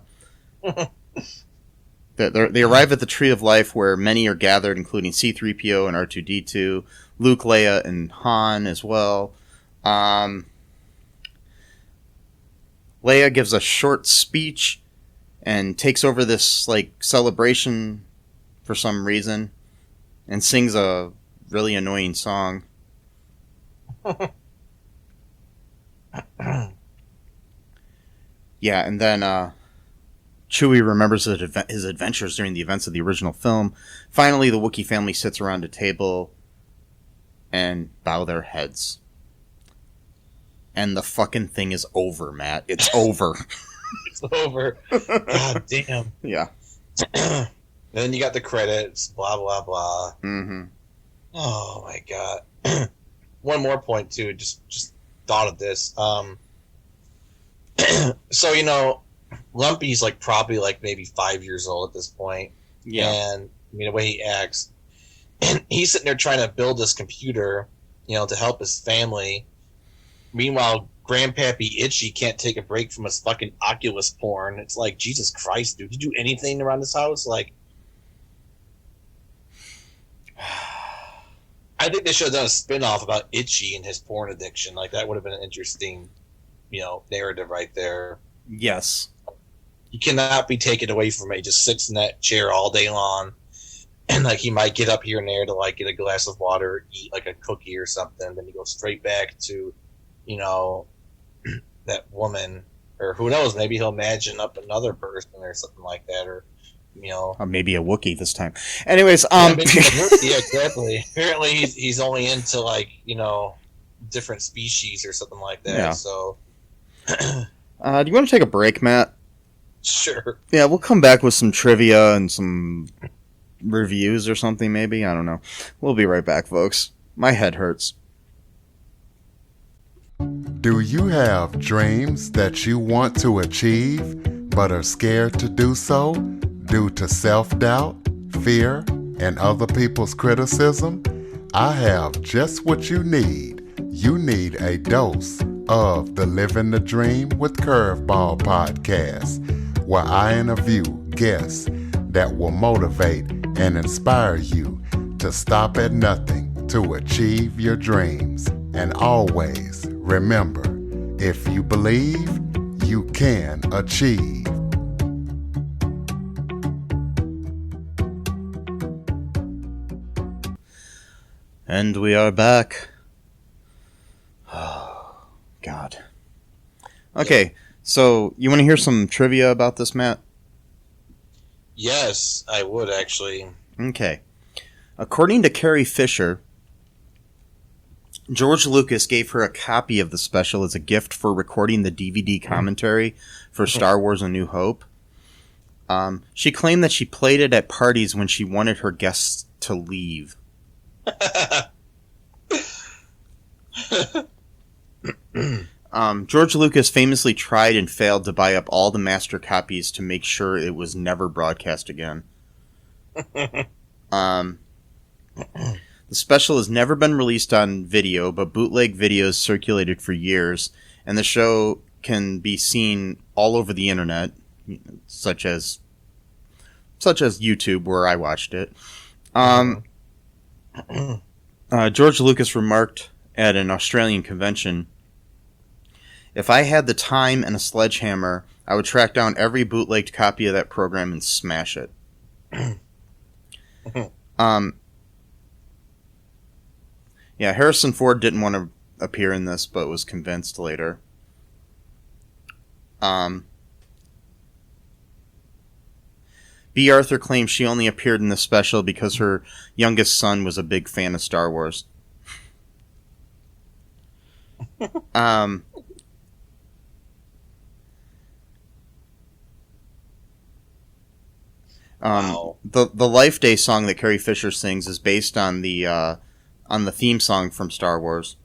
They arrive at the Tree of Life, where many are gathered, including C-3PO and R2-D2, Luke, Leia, and Han as well. Leia gives a short speech and takes over this celebration for some reason and sings a really annoying song. Yeah, and then Chewie remembers his adventures during the events of the original film. Finally, the Wookiee family sits around a table and bow their heads. And the fucking thing is over, Matt. It's over. It's over. God damn. Yeah. Then you got the credits, blah, blah, blah. Mm-hmm. Oh, my God. One more point, too. Just thought of this. So, Lumpy's, probably, maybe 5 years old at this point. Yeah. And, the way he acts. And he's sitting there trying to build this computer, to help his family. Meanwhile, Grandpappy Itchy can't take a break from his fucking Oculus porn. It's like, Jesus Christ, dude. Did you do anything around this house? I think they should have done a spin-off about Itchy and his porn addiction. That would have been an interesting, narrative right there. Yes. He cannot be taken away from it. He just sits in that chair all day long. And, he might get up here and there to, get a glass of water, eat, a cookie or something. Then he goes straight back to, that woman. Or who knows, maybe he'll imagine up another person or something like that. Or, Or maybe a Wookiee this time. Anyways, yeah, exactly. Apparently he's only into, different species or something like that. Yeah. So... do you want to take a break, Matt? Sure. Yeah, we'll come back with some trivia and some reviews or something, maybe. I don't know. We'll be right back, folks. My head hurts. Do you have dreams that you want to achieve, but are scared to do so due to self-doubt, fear, and other people's criticism? I have just what you need. You need a dose of the Living the Dream with Curveball podcast, where I interview guests that will motivate and inspire you to stop at nothing to achieve your dreams. And always remember, if you believe, you can achieve. And we are back. Oh, God. Okay, so you want to hear some trivia about this, Matt? Yes, I would actually. Okay. According to Carrie Fisher, George Lucas gave her a copy of the special as a gift for recording the DVD commentary for Star Wars A New Hope. She claimed that she played it at parties when she wanted her guests to leave. George Lucas famously tried and failed to buy up all the master copies to make sure it was never broadcast again. The special has never been released on video, but bootleg videos circulated for years, and the show can be seen all over the internet, such as YouTube, where I watched it. George Lucas remarked at an Australian convention, "If I had the time and a sledgehammer, I would track down every bootlegged copy of that program and smash it." Yeah, Harrison Ford didn't want to appear in this, but was convinced later. B. Arthur claims she only appeared in this special because her youngest son was a big fan of Star Wars. Wow. The Life Day song that Carrie Fisher sings is based on the theme song from Star Wars.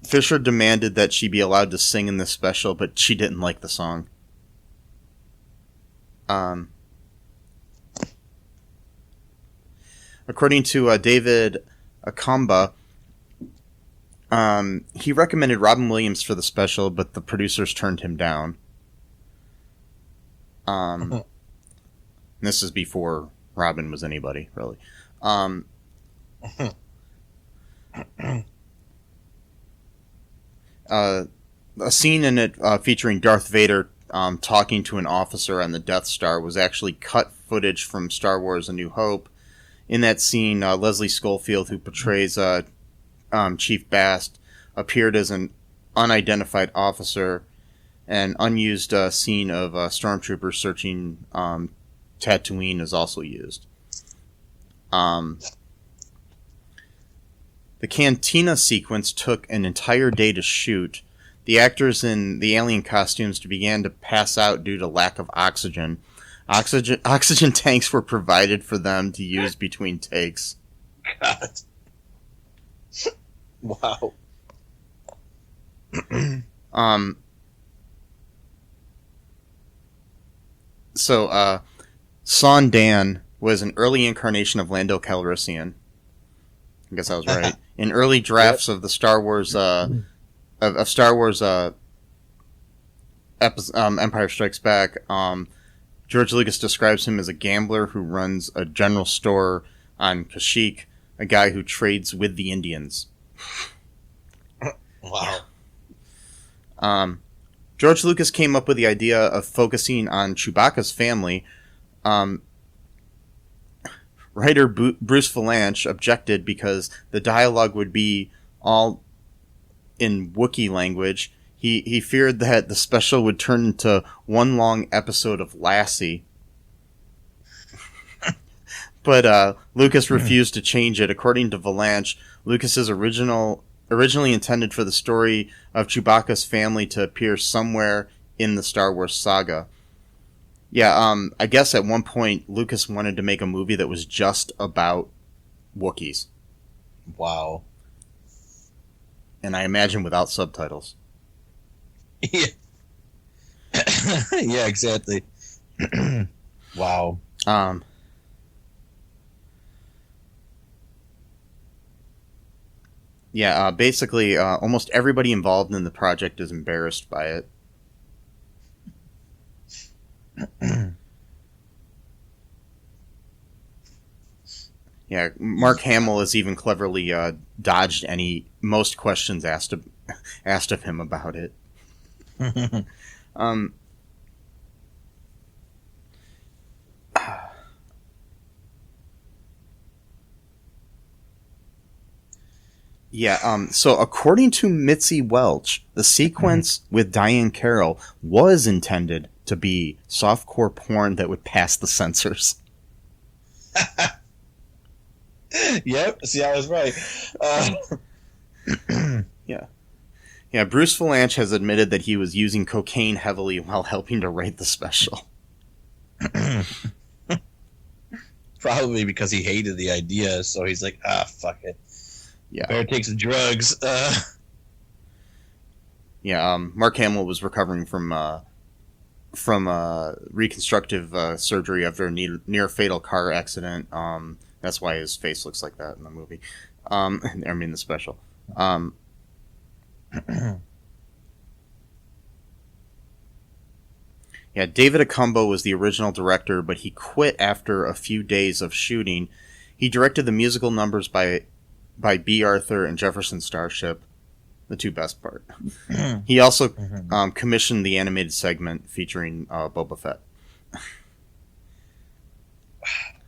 Fisher demanded that she be allowed to sing in this special, but she didn't like the song. According to David Akamba, he recommended Robin Williams for the special, but the producers turned him down. This is before Robin was anybody, really. A scene in it featuring Darth Vader talking to an officer on the Death Star was actually cut footage from Star Wars A New Hope. In that scene, Leslie Schofield, who portrays Chief Bast, appeared as an unidentified officer. An unused scene of stormtroopers searching Tatooine is also used. The cantina sequence took an entire day to shoot. The actors in the alien costumes began to pass out due to lack of oxygen. Oxygen tanks were provided for them to use between takes. God. Wow. So, Son Dan was an early incarnation of Lando Calrissian. I guess I was right. In early drafts of the Star Wars, of Star Wars, Empire Strikes Back, George Lucas describes him as a gambler who runs a general store on Kashyyyk, a guy who trades with the Indians. Wow. George Lucas came up with the idea of focusing on Chewbacca's family. Writer Bruce Vilanch objected because the dialogue would be all in Wookiee language. He feared that the special would turn into one long episode of Lassie. But Lucas refused to change it. According to Vilanch, Lucas's originally intended for the story of Chewbacca's family to appear somewhere in the Star Wars saga. Yeah, I guess at one point Lucas wanted to make a movie that was just about Wookiees. Wow. And I imagine without subtitles. Yeah. Yeah, exactly. Wow. Yeah, basically, almost everybody involved in the project is embarrassed by it. Yeah, Mark Hamill has even cleverly dodged most questions asked of him about it. Yeah, so according to Mitzi Welch, the sequence with Diane Carroll was intended to be softcore porn that would pass the censors. Yep, see, I was right. Yeah. Yeah, Bruce Vilanch has admitted that he was using cocaine heavily while helping to write the special. Probably because he hated the idea, so he's like, fuck it. Yeah. Better take some drugs. Yeah, Mark Hamill was recovering from reconstructive surgery after a near fatal car accident. That's why his face looks like that in the movie. I mean, the special. Yeah, David Acumbo was the original director, but he quit after a few days of shooting. He directed the musical numbers by B. Arthur and Jefferson Starship, the two best part. He also commissioned the animated segment featuring Boba Fett.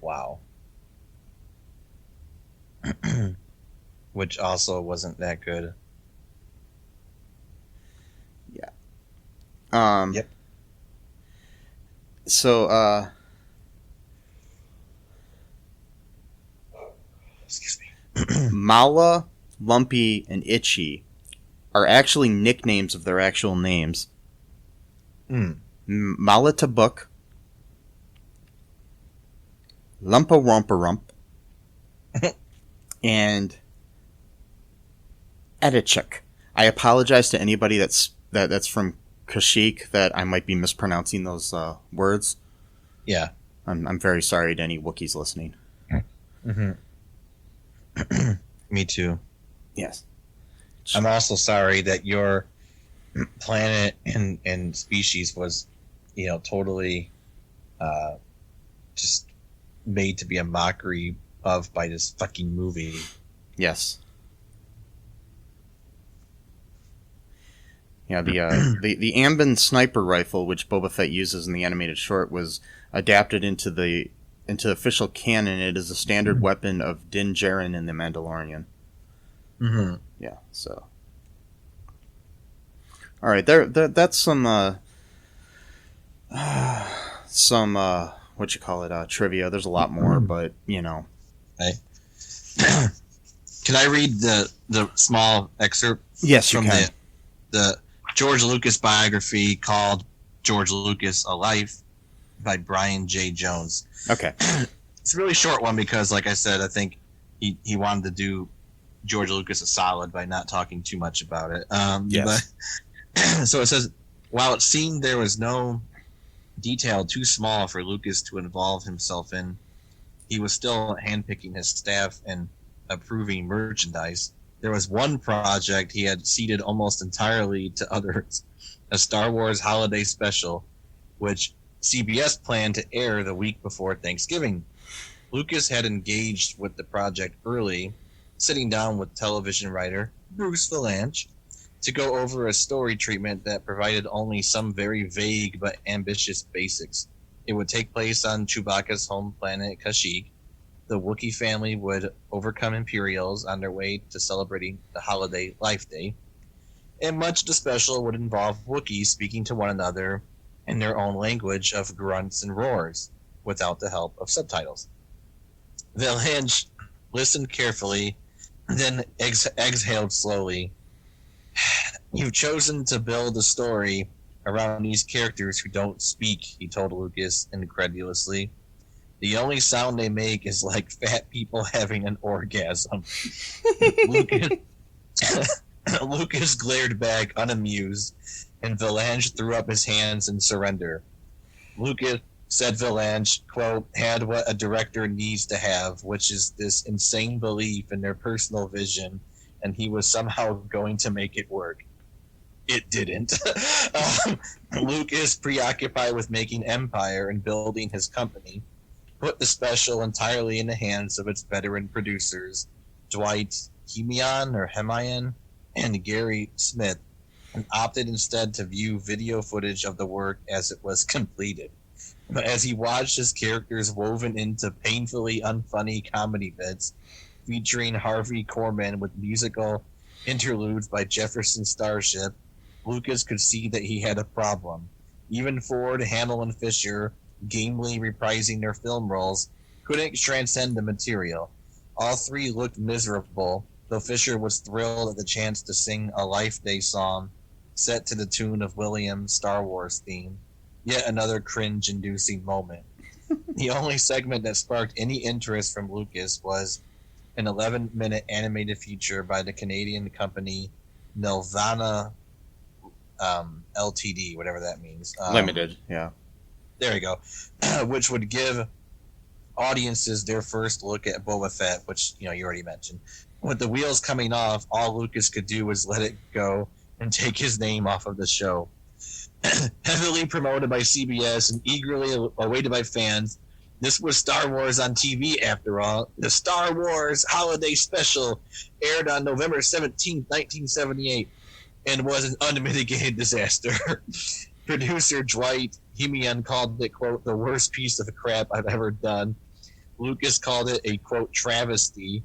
Wow. Which also wasn't that good. Yeah. Yep. So, excuse me. Mala, Lumpy, and Itchy are actually nicknames of their actual names. Mala Tabuk, Lumpa Romperump, and Edichuk. I apologize to anybody that's from Kashyyyk that I might be mispronouncing those words. Yeah. I'm very sorry to any Wookiees listening. Mm-hmm. Me too. Yes. I'm also sorry that your planet and species was, totally just made to be a mockery of by this fucking movie. Yes. Yeah, the Ambin sniper rifle, which Boba Fett uses in the animated short, was adapted into official canon. It is a standard weapon of Din Djarin in The Mandalorian. Mm-hmm. Yeah, so. All right, that's some what you call it, trivia. There's a lot more, but you know. Okay. Can I read the small excerpt? Yes, you from can. The George Lucas biography called George Lucas: A Life by Brian J. Jones. Okay. It's a really short one because, like I said, I think he wanted to do George Lucas a solid by not talking too much about it. Yes. But, so it says, while it seemed there was no detail too small for Lucas to involve himself in, he was still handpicking his staff and approving merchandise. There was one project he had ceded almost entirely to others, a Star Wars holiday special, which CBS planned to air the week before Thanksgiving. Lucas had engaged with the project early, sitting down with television writer Bruce Vilanch to go over a story treatment that provided only some very vague but ambitious basics. It would take place on Chewbacca's home planet Kashyyyk. The Wookiee family would overcome Imperials on their way to celebrating the holiday Life Day, and much of the special would involve Wookiees speaking to one another in their own language of grunts and roars, without the help of subtitles. Vilanch listened carefully, then exhaled slowly. You've chosen to build a story around these characters who don't speak, he told Lucas incredulously. The only sound they make is like fat people having an orgasm. Lucas glared back unamused, and Vilanch threw up his hands in surrender. Lucas, said Vilanch, quote, had what a director needs to have, which is this insane belief in their personal vision, and he was somehow going to make it work. It didn't. Lucas, preoccupied with making Empire and building his company, put the special entirely in the hands of its veteran producers, Dwight Hemian and Gary Smith, and opted instead to view video footage of the work as it was completed. But as he watched his characters woven into painfully unfunny comedy bits, featuring Harvey Korman with musical interludes by Jefferson Starship, Lucas could see that he had a problem. Even Ford, Hamill, and Fisher, gamely reprising their film roles, couldn't transcend the material. All three looked miserable, though Fisher was thrilled at the chance to sing a Life Day song set to the tune of Williams' Star Wars theme. Yet another cringe-inducing moment. The only segment that sparked any interest from Lucas was an 11-minute animated feature by the Canadian company Nelvana Ltd, whatever that means. Limited, yeah. There you go. Which would give audiences their first look at Boba Fett, which you already mentioned. With the wheels coming off, all Lucas could do was let it go and take his name off of the show. Heavily promoted by CBS and eagerly awaited by fans, this was Star Wars on TV after all. The Star Wars Holiday Special aired on November 17, 1978, and was an unmitigated disaster. Producer Dwight Hemian called it, quote, the worst piece of crap I've ever done. Lucas called it a, quote, travesty.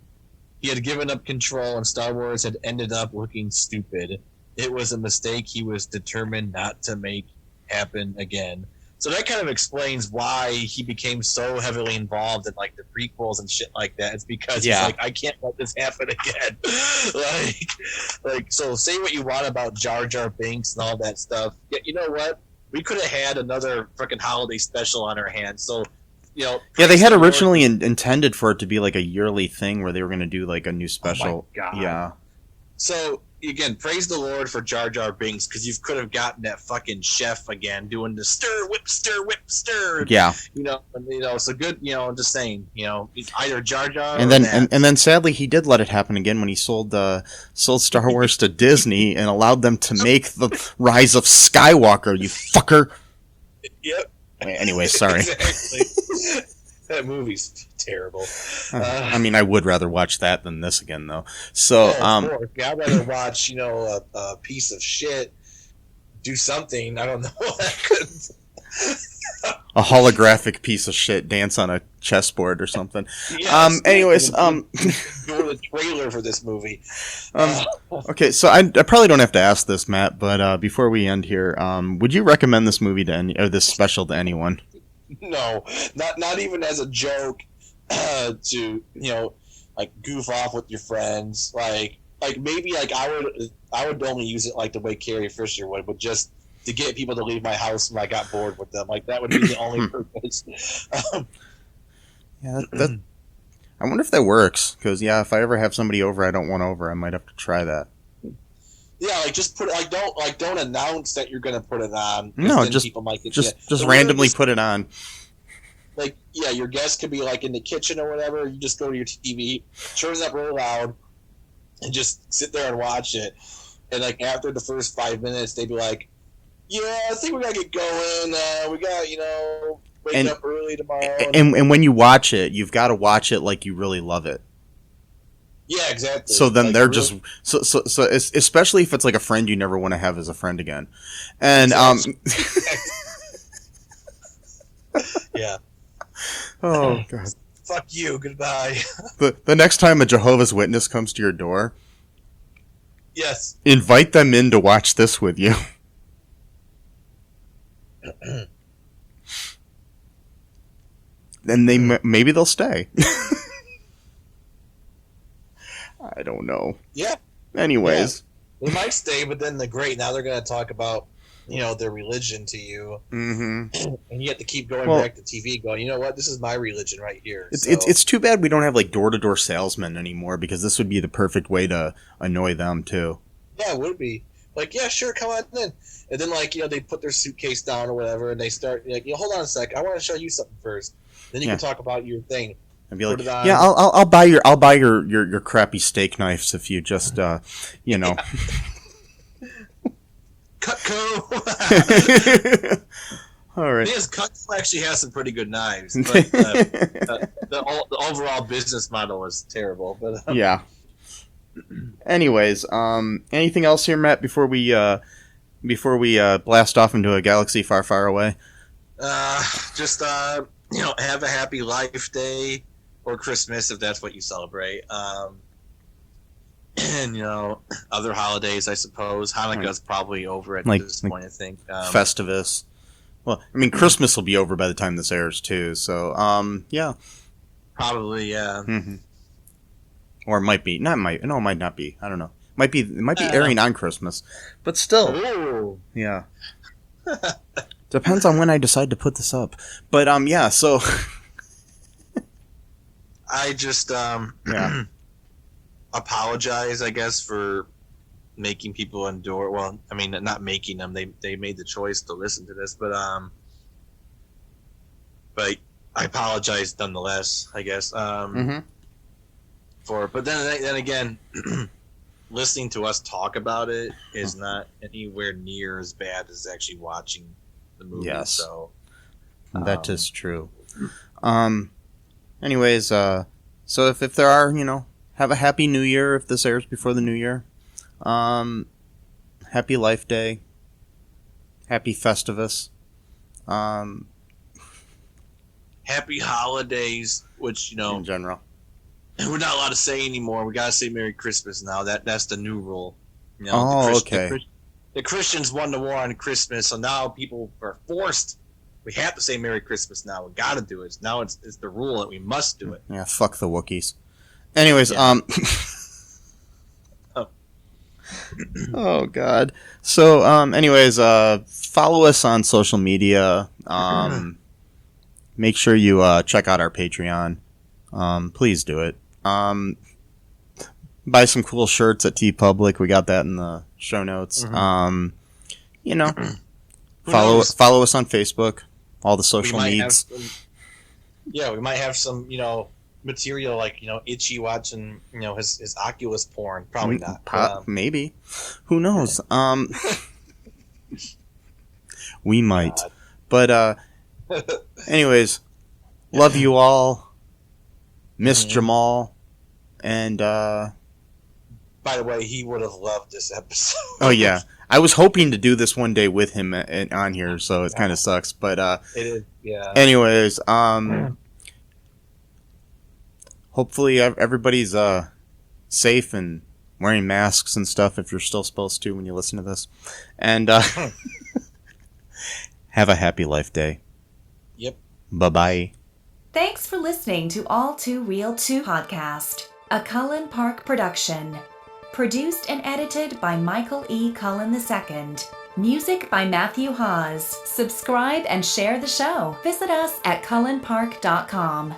He had given up control and Star Wars had ended up looking stupid. It was a mistake he was determined not to make happen again. So that kind of explains why he became so heavily involved in like the prequels and shit like that. It's because he's like, I can't let this happen again. So say what you want about Jar Jar Binks and all that stuff. Yeah, you know what? We could have had another freaking holiday special on our hands. So, yeah, they had originally intended for it to be like a yearly thing where they were going to do like a new special. Oh my God. Yeah. So again, praise the Lord for Jar Jar Binks, because you could have gotten that fucking chef again doing the stir, whip, stir. Yeah. So good. I'm just saying. Either Jar Jar and then sadly he did let it happen again when he sold Star Wars to Disney and allowed them to make the Rise of Skywalker. You fucker. Yep. Anyway, sorry. Exactly. That movie's terrible. I mean, I would rather watch that than this again, though. So, I'd rather watch, a piece of shit do something. I don't know. a holographic piece of shit dance on a chessboard or something. Yes, Anyways, go to the trailer for this movie. okay, so I probably don't have to ask this, Matt, but before we end here, would you recommend this movie or this special to anyone? No, not even as a joke to goof off with your friends. Like maybe I would only use it like the way Carrie Fisher would, but just to get people to leave my house when I got bored with them. Like that would be the only purpose. Yeah, I wonder if that works. Because if I ever have somebody over I don't want over, I might have to try that. Yeah, just put it don't announce that you're gonna put it on. No, then people might get just randomly put it on. Your guest could be in the kitchen or whatever. You just go to your TV, turn it up really loud, and just sit there and watch it. And after the first 5 minutes, they'd be like, "Yeah, I think we gotta get going. We got wake up early tomorrow." And when you watch it, you've got to watch it like you really love it. Yeah, exactly. So then they're really... so especially if it's a friend you never want to have as a friend again, and yeah. Oh God. Fuck you. Goodbye. The next time a Jehovah's Witness comes to your door, yes, invite them in to watch this with you. Then maybe they'll stay. I don't know. Yeah. Anyways, they might stay, but then now they're going to talk about their religion to you, mm-hmm. and you have to keep going back to TV, going, you know what, this is my religion right here. It's too bad we don't have door-to-door salesmen anymore, because this would be the perfect way to annoy them too. Yeah, it would be. Yeah, sure, come on in. And then they put their suitcase down or whatever, and they start hold on a sec, I want to show you something first. Then you can talk about your thing. And be like, yeah, I'll buy your crappy steak knives if you just Cutco. All right. Yes, Cutco actually has some pretty good knives, but the overall business model is terrible. But yeah. Anyways, anything else here, Matt? Before we blast off into a galaxy far, far away. Just have a happy Life Day or Christmas if that's what you celebrate. And other holidays, I suppose. Hanukkah's probably over at this point, I think. Festivus. Well, I mean, Christmas will be over by the time this airs too. So, yeah. Probably, yeah. Mm-hmm. Or it might be. No, it might not be. I don't know. It might be airing on Christmas, but still. Ooh. Yeah. Depends on when I decide to put this up. But yeah. So. I just apologize, I guess, for making people endure. Well, I mean, not making them. They made the choice to listen to this, but I apologize nonetheless, I guess. Mm-hmm. But then again, listening to us talk about it is not anywhere near as bad as actually watching the movie. Yes. So that is true. Anyways, so if there are, have a happy New Year if this airs before the New Year. Happy Life Day. Happy Festivus. Happy holidays, which in general. We're not allowed to say anymore. We gotta say Merry Christmas now. That's the new rule. Okay. The Christians won the war on Christmas, so now people are forced. We have to say Merry Christmas now. We gotta do it. Now it's the rule that we must do it. Yeah, fuck the Wookiees. Anyways, yeah. Oh God. So, anyways, follow us on social media. Make sure you check out our Patreon. Please do it. Buy some cool shirts at TeePublic. We got that in the show notes. Mm-hmm. Follow us on Facebook. All the social needs. We might have some, material like Itchy watching his Oculus porn. Probably not. Maybe. Who knows? We might. But anyways, Love you all. Miss Jamal. And, By the way, he would have loved this episode. Oh, yeah. I was hoping to do this one day with him on here, so it kind of sucks. But, it is, yeah. Anyways, hopefully everybody's safe and wearing masks and stuff if you're still supposed to when you listen to this. And have a happy life day. Yep. Bye-bye. Thanks for listening to All Too Real 2 podcast, a Cullen Park production. Produced and edited by Michael E. Cullen II. Music by Matthew Hawes. Subscribe and share the show. Visit us at cullenpark.com.